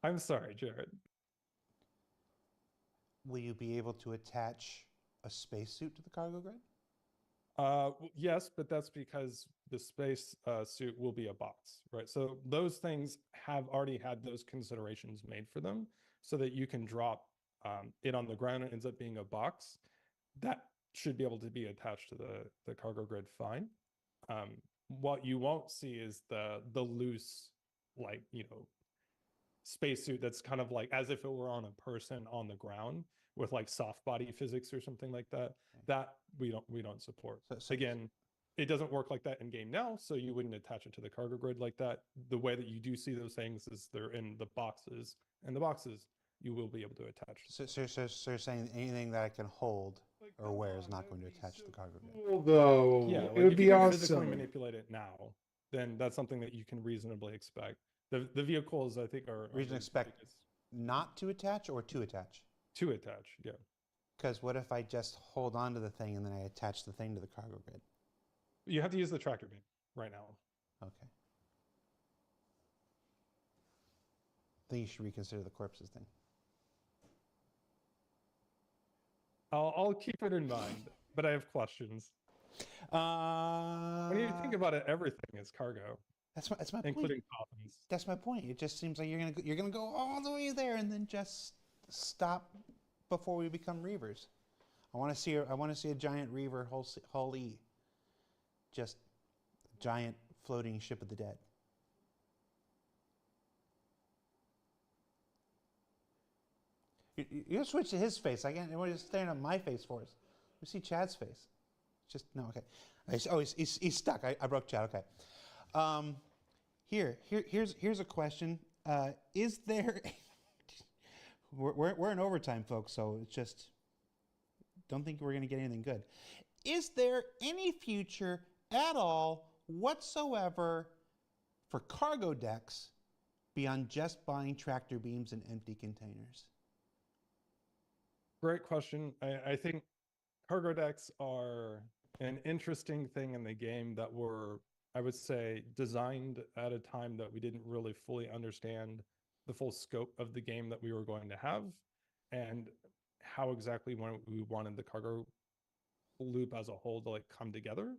I'm sorry, Jared. Will you be able to attach a spacesuit to the cargo grid? Yes, but that's because the space suit will be a box, right? So those things have already had those considerations made for them so that you can drop it on the ground and it ends up being a box. That should be able to be attached to the cargo grid fine. What you won't see is the loose, like, spacesuit that's kind of like as if it were on a person on the ground with like soft body physics or something like that. That we don't support. So again, it doesn't work like that in game now, so you wouldn't attach it to the cargo grid like that. The way that you do see those things is they're in the boxes, and the boxes you will be able to attach. So you're saying anything that I can hold or wear is not going to attach to the cargo grid? Although, Yeah, it would be awesome. Physically manipulate it now, then that's something that you can reasonably expect. The vehicles, I think, are reasonably expect not to attach or to attach? To attach, yeah. Because what if I just hold on to the thing and then I attach the thing to the cargo grid? You have to use the tractor beam right now. Okay. I think you should reconsider the corpses thing. I'll keep it in mind, but I have questions. When you think about it, everything is cargo. That's my point. Including coffins. That's my point. It just seems like you're gonna go all the way there and then just stop before we become Reavers. I want to see a giant Reaver hull E. Just a giant floating ship of the dead. You switch to his face. I can't. You're just staring at my face for us. You see Chad's face. Just no. Okay. He's stuck. I broke Chad. Okay. Here's a question. Is there? we're in overtime, folks. So it's just don't think we're going to get anything good. Is there any future at all whatsoever for cargo decks beyond just buying tractor beams and empty containers? Great question. I think cargo decks are an interesting thing in the game that were, I would say, designed at a time that we didn't really fully understand the full scope of the game that we were going to have and how exactly we wanted the cargo loop as a whole to like come together.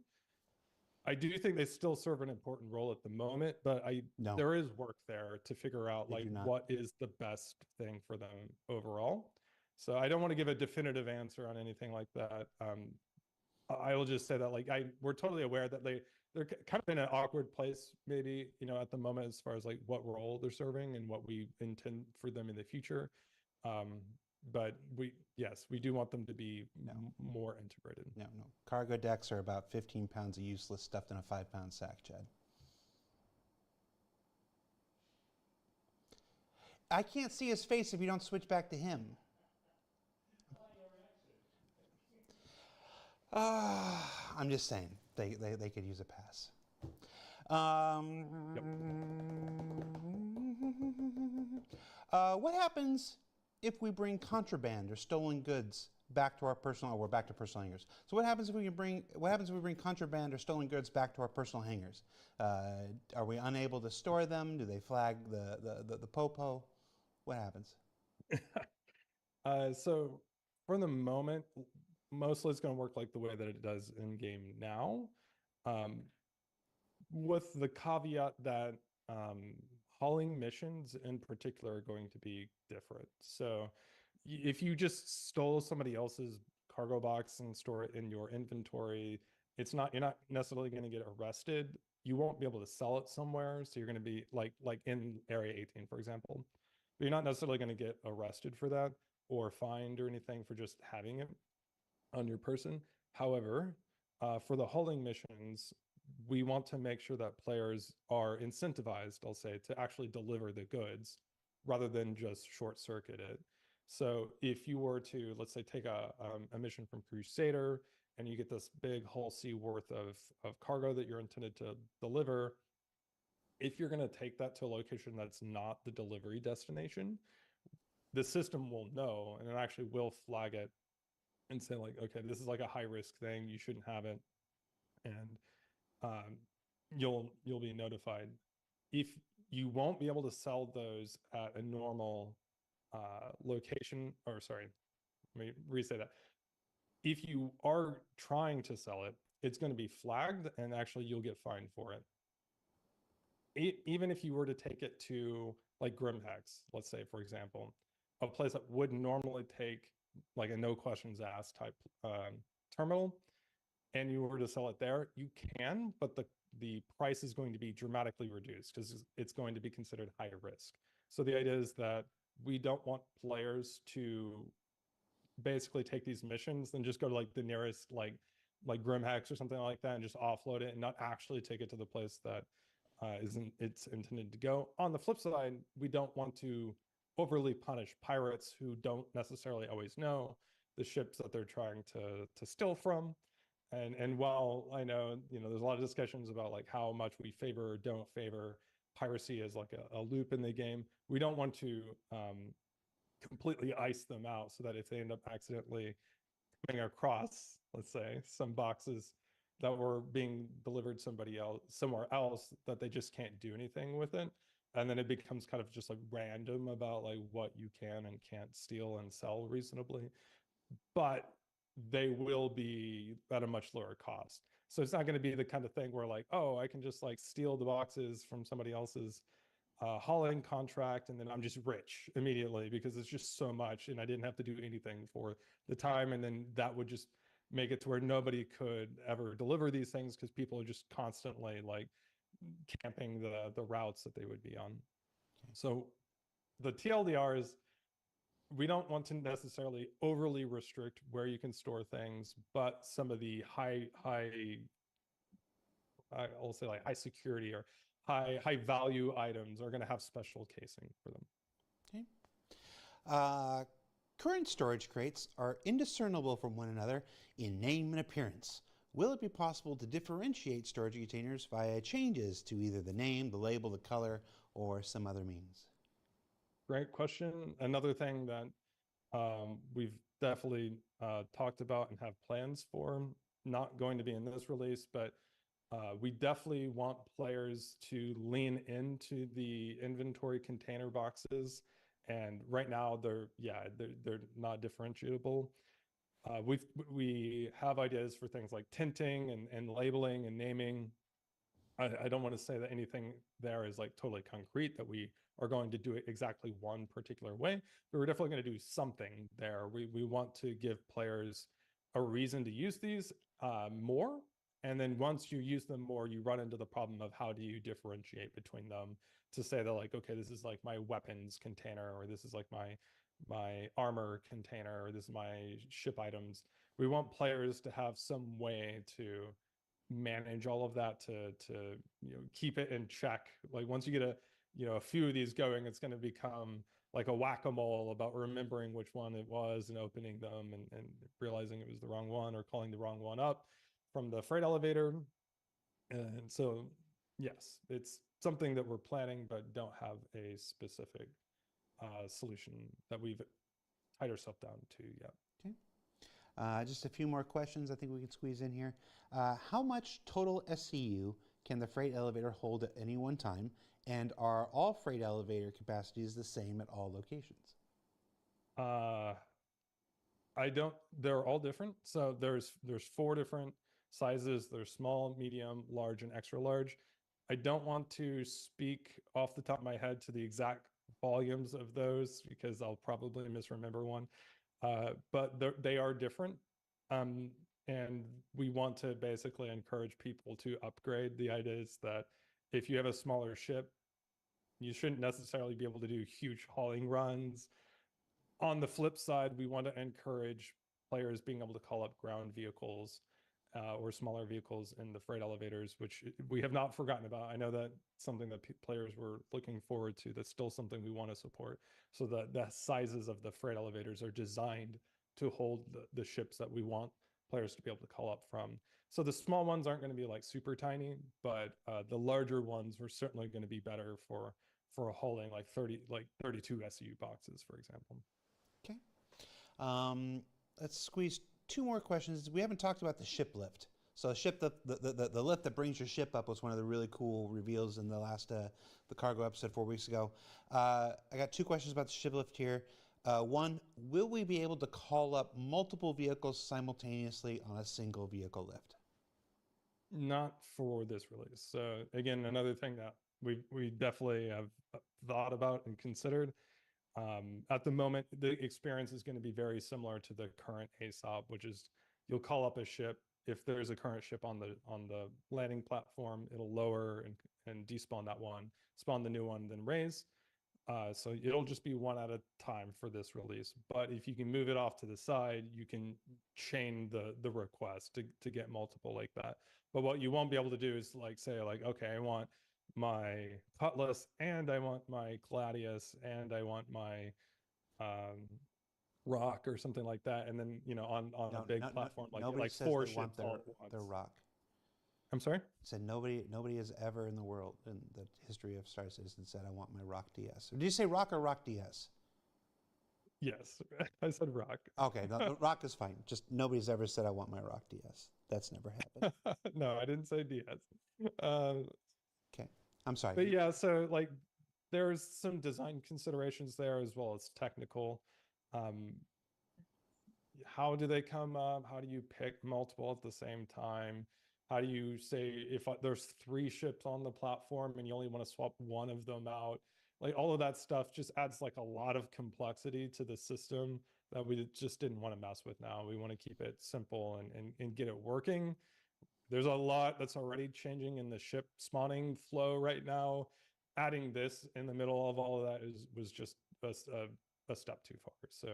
I do think they still serve an important role at the moment, but there is work there to figure out like what is the best thing for them overall. So I don't want to give a definitive answer on anything like that. I will just say that like we're totally aware that they're kind of in an awkward place maybe, at the moment as far as like what role they're serving and what we intend for them in the future. But we do want them to be more integrated. No. Cargo decks are about 15 pounds of useless stuffed in a 5-pound sack, Chad. I can't see his face if you don't switch back to him. I'm just saying, they could use a pass. What happens if we bring contraband or stolen goods back to our personal, we're back to personal hangars. So what happens if we bring contraband or stolen goods back to our personal hangars? Are we unable to store them? Do they flag the popo? What happens? So for the moment, mostly it's going to work like the way that it does in game now, with the caveat that hauling missions in particular are going to be different. So if you just stole somebody else's cargo box and store it in your inventory, you're not necessarily going to get arrested. You won't be able to sell it somewhere, so you're going to be like in Area 18, for example. But you're not necessarily going to get arrested for that or fined or anything for just having it on your person. However, for the hauling missions, we want to make sure that players are incentivized, I'll say, to actually deliver the goods rather than just short circuit it. So if you were to, let's say, take a mission from Crusader and you get this big hull C worth of cargo that you're intended to deliver, if you're going to take that to a location that's not the delivery destination, the system will know, and it actually will flag it and say like, okay, this is like a high risk thing, you shouldn't have it, and you'll be notified. If you won't be able to sell those at a normal location, or sorry, let me re-say that. If you are trying to sell it, it's going to be flagged, and actually you'll get fined for it. Even if you were to take it to like Grimhex, let's say, for example, a place that would normally take like a no questions asked type terminal, and you were to sell it there, you can, but the price is going to be dramatically reduced because it's going to be considered high risk. So the idea is that we don't want players to basically take these missions and just go to like the nearest like Grimhex or something like that and just offload it and not actually take it to the place that it's intended to go. On the flip side, we don't want to overly punish pirates who don't necessarily always know the ships that they're trying to steal from. And while I know, there's a lot of discussions about like how much we favor or don't favor piracy as like a loop in the game, we don't want to completely ice them out so that if they end up accidentally coming across, let's say, some boxes that were being delivered somewhere else, that they just can't do anything with it. And then it becomes kind of just like random about like what you can and can't steal and sell reasonably. But they will be at a much lower cost. So it's not going to be the kind of thing where like, oh, I can just like steal the boxes from somebody else's hauling contract and then I'm just rich immediately because it's just so much and I didn't have to do anything for the time. And then that would just make it to where nobody could ever deliver these things because people are just constantly like camping the routes that they would be on. Okay. So the TLDRs, we don't want to necessarily overly restrict where you can store things, but some of the I'll say like high security or high value items are going to have special casing for them. Okay. Current storage crates are indiscernible from one another in name and appearance. Will it be possible to differentiate storage containers via changes to either the name, the label, the color, or some other means? Great question. Another thing that we've definitely talked about and have plans for, not going to be in this release, but we definitely want players to lean into the inventory container boxes. And right now they're not differentiable. We have ideas for things like tinting and labeling and naming. I don't want to say that anything there is like totally concrete that we are going to do it exactly one particular way, but we're definitely going to do something there. We want to give players a reason to use these more. And then once you use them more, you run into the problem of how do you differentiate between them to say that like, okay, this is like my weapons container, or this is like my armor container, or this is my ship items. We want players to have some way to manage all of that to keep it in check. Like once you get a few of these going, it's going to become like a whack-a-mole about remembering which one it was and opening them and realizing it was the wrong one or calling the wrong one up from the freight elevator. And so yes, it's something that we're planning but don't have a specific solution that we've tied ourselves down to yet. Okay. Just a few more questions I think we can squeeze in here. How much total SCU can the freight elevator hold at any one time? And are all freight elevator capacities the same at all locations? They're all different. So there's 4 different sizes. There's small, medium, large, and extra large. I don't want to speak off the top of my head to the exact volumes of those because I'll probably misremember one. But they are different. And we want to basically encourage people to upgrade. The idea is that if you have a smaller ship, you shouldn't necessarily be able to do huge hauling runs. On the flip side, we want to encourage players being able to call up ground vehicles or smaller vehicles in the freight elevators, which we have not forgotten about. I know that something that players were looking forward to. That's still something we want to support. So that the sizes of the freight elevators are designed to hold the ships that we want players to be able to call up from. So the small ones aren't going to be like super tiny, but the larger ones are certainly going to be better for holding like 32 SU boxes, for example. Okay. Let's squeeze 2 more questions. We haven't talked about the ship lift. So the lift that brings your ship up was one of the really cool reveals in the last the cargo episode 4 weeks ago. I got 2 questions about the ship lift here. One, will we be able to call up multiple vehicles simultaneously on a single vehicle lift? Not for this release. So again, another thing that we definitely have thought about and considered. At the moment, the experience is going to be very similar to the current ASOP, which is you'll call up a ship. If there's a current ship on the landing platform, it'll lower and despawn that one, spawn the new one, then raise. So it'll just be one at a time for this release. But if you can move it off to the side, you can chain the request to get multiple like that. But what you won't be able to do is like say like, okay, I want my Cutlass and I want my Gladius and I want my Rock or something like that. And then, on a big platform like 4 ships all at once. Their Rock. I'm sorry? Said nobody has ever in the world in the history of Star Citizen said I want my Rock DS. Did you say Rock or Rock DS? Yes, I said Rock. Okay, no, Rock is fine. Just nobody's ever said I want my Rock DS. That's never happened. No, I didn't say DS. Okay, I'm sorry. But yeah, so like there's some design considerations there as well as technical. How do they come up? How do you pick multiple at the same time? How do you say if there's 3 ships on the platform and you only want to swap one of them out? Like all of that stuff just adds like a lot of complexity to the system that we just didn't want to mess with now. We want to keep it simple and get it working. There's a lot that's already changing in the ship spawning flow right now. Adding this in the middle of all of that was just a step too far. So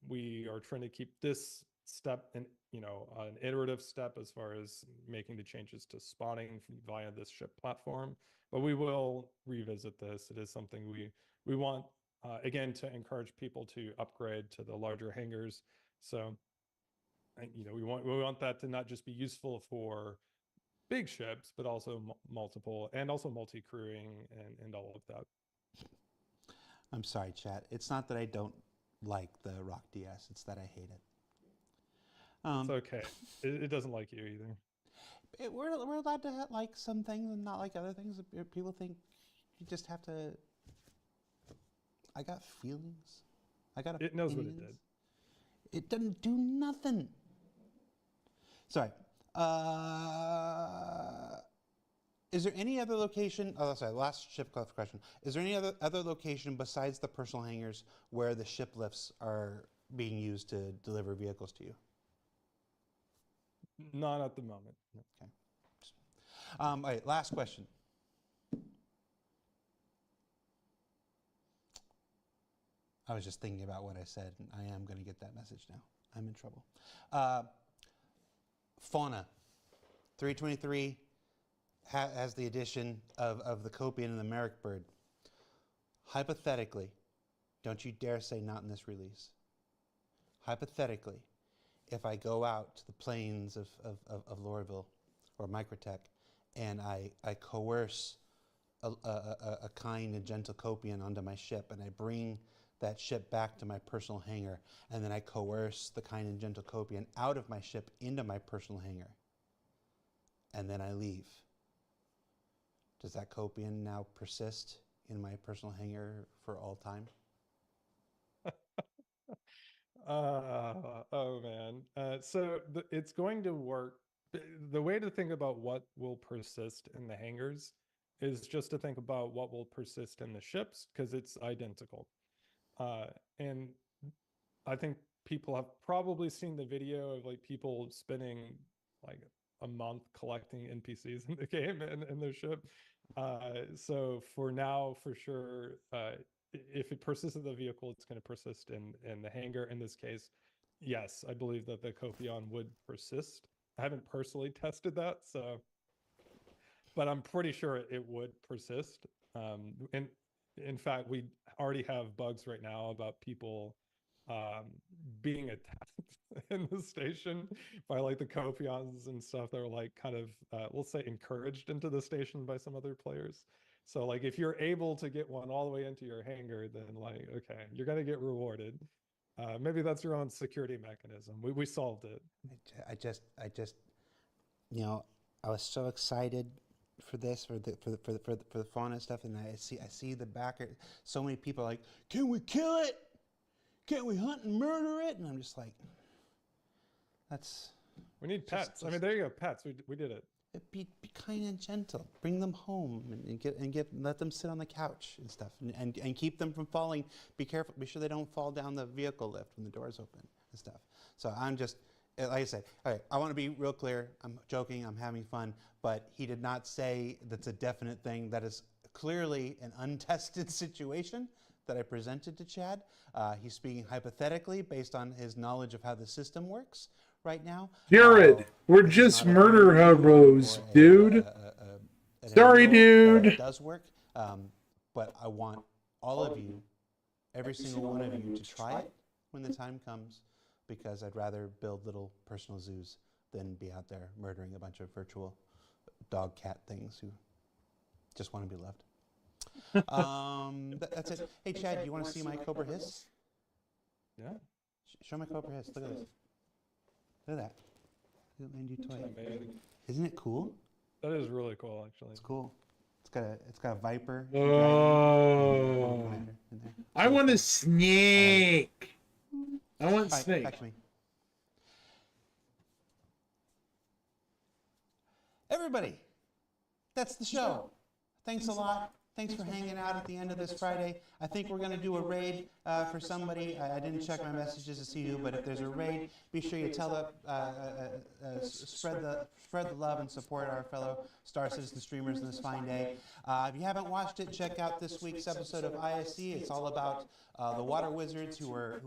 we are trying to keep this step in, an iterative step as far as making the changes to spawning via this ship platform. But we will revisit this. It is something we want, again, to encourage people to upgrade to the larger hangars. So, we want that to not just be useful for big ships, but also multiple and also multi-crewing and all of that. I'm sorry, chat. It's not that I don't like the Rock DS. It's that I hate it. It's okay. It doesn't like you either. We're allowed to like some things and not like other things. People think you just have to. I got feelings. I got opinions. It knows what it did. It doesn't do nothing. Sorry. Is there any other location? Oh, sorry. Last ship question. Is there any other location besides the personal hangars where the ship lifts are being used to deliver vehicles to you? Not at the moment. Okay. All right, last question. I was just thinking about what I said, and I am going to get that message now. I'm in trouble. Fauna. 323 has the addition of the Copian and the Merrick bird. Hypothetically, don't you dare say not in this release. Hypothetically, if I go out to the plains of Lorville or Microtech and I coerce a kind and gentle Copian onto my ship and I bring that ship back to my personal hangar and then I coerce the kind and gentle Copian out of my ship into my personal hangar and then I leave, does that Copian now persist in my personal hangar for all time? Oh man. So it's going to work. The way to think about what will persist in the hangars is just to think about what will persist in the ships because it's identical. And I think people have probably seen the video of like people spending like a month collecting NPCs in the game and their ship. So for now, for sure, if it persists in the vehicle, it's going to persist in the hangar. In this case, yes, I believe that the Copion would persist. I haven't personally tested that, but I'm pretty sure it would persist. And in fact, we already have bugs right now about people being attacked in the station by like the Copions and stuff that are like kind of, we'll say, encouraged into the station by some other players. So like if you're able to get one all the way into your hangar, then like, okay, you're gonna get rewarded. Maybe that's your own security mechanism. We solved it. I just, you know, I was so excited for this, for the fauna stuff, and I see the backer. So many people are like, can we kill it? Can't we hunt and murder it? And I'm just like, that's. We need pets. I mean, there you go, pets. We did it. Be kind and gentle. Bring them home and let them sit on the couch and stuff, and keep them from falling. Be careful. Be sure they don't fall down the vehicle lift when the doors open and stuff. So I'm just, like I said, all right, I want to be real clear. I'm joking. I'm having fun, but he did not say that's a definite thing. That is clearly an untested situation that I presented to Chad. He's speaking hypothetically based on his knowledge of how the system works right now. Jared, we're just murder hobos, dude. Sorry, dude. It does work, but I want all of you, every single one of you, to try it when the time comes, because I'd rather build little personal zoos than be out there murdering a bunch of virtual dog cat things who just want to be loved. That's it. Hey, Chad, do you want to see my Cobra Hiss? Yeah. Show my Cobra Hiss. Look at this. Look at that. Look at my new toy. Isn't it cool? That is really cool, actually. It's cool. It's got a viper. Oh. I want a snake. I want snake. Back to me. Everybody, that's the show. Thanks a lot. Thanks for hanging out at the end of this Friday. I think we're going to do a raid for somebody. I didn't check my messages to see who, but if there's a raid, be sure you tell spread the love and support our fellow Star Citizen streamers on this fine day. If you haven't watched it, check out this week's episode of ISC. It's all about the water wizards who are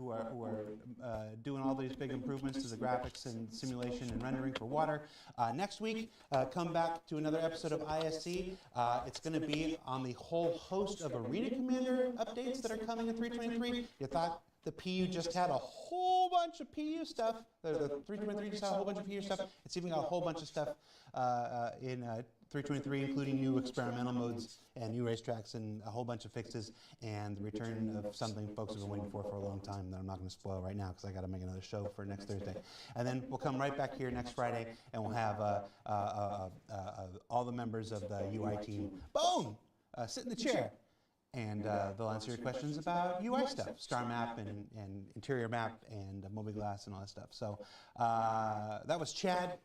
doing all these big improvements to the graphics and simulation and rendering for water. Next week, come back to another episode of ISC. It's going to be on the whole host of Arena Commander updates that are coming in 3.23. You thought the PU just had a whole bunch of PU stuff. The 3.23 just had a whole bunch of PU stuff. It's even got a whole bunch of stuff in 3.23, including new experimental modes and new racetracks and a whole bunch of fixes and the return of something folks have been waiting for a long time that I'm not going to spoil right now because I got to make another show for next Thursday. And then we'll come right back here next Friday and we'll have all the members of the UI team, boom, sit in the chair. And they'll answer your questions about UI stuff, star map and interior map and mobiGlas and all that stuff. So that was Chad.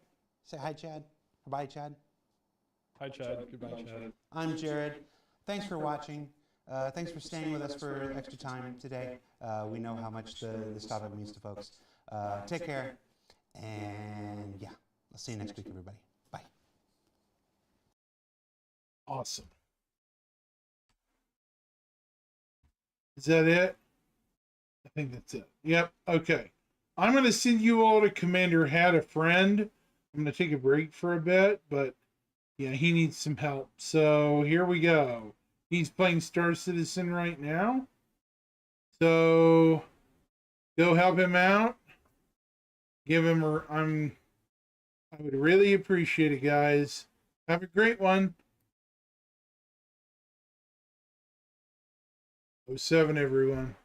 Say hi, Chad. Bye, Chad. Hi, Chad. Goodbye, Chad. I'm Jared. Thanks for watching. Thanks for staying with us for extra time today. We know how much this topic means to folks. Take care. And yeah, I'll see you next week, everybody. Bye. Awesome. Is that it? I think that's it. Yep. Okay. I'm going to send you all to Commander Had a Friend. I'm going to take a break for a bit, but yeah, he needs some help. So here we go. He's playing Star Citizen right now. So go help him out. Give him I would really appreciate it, guys. Have a great one. 07, everyone.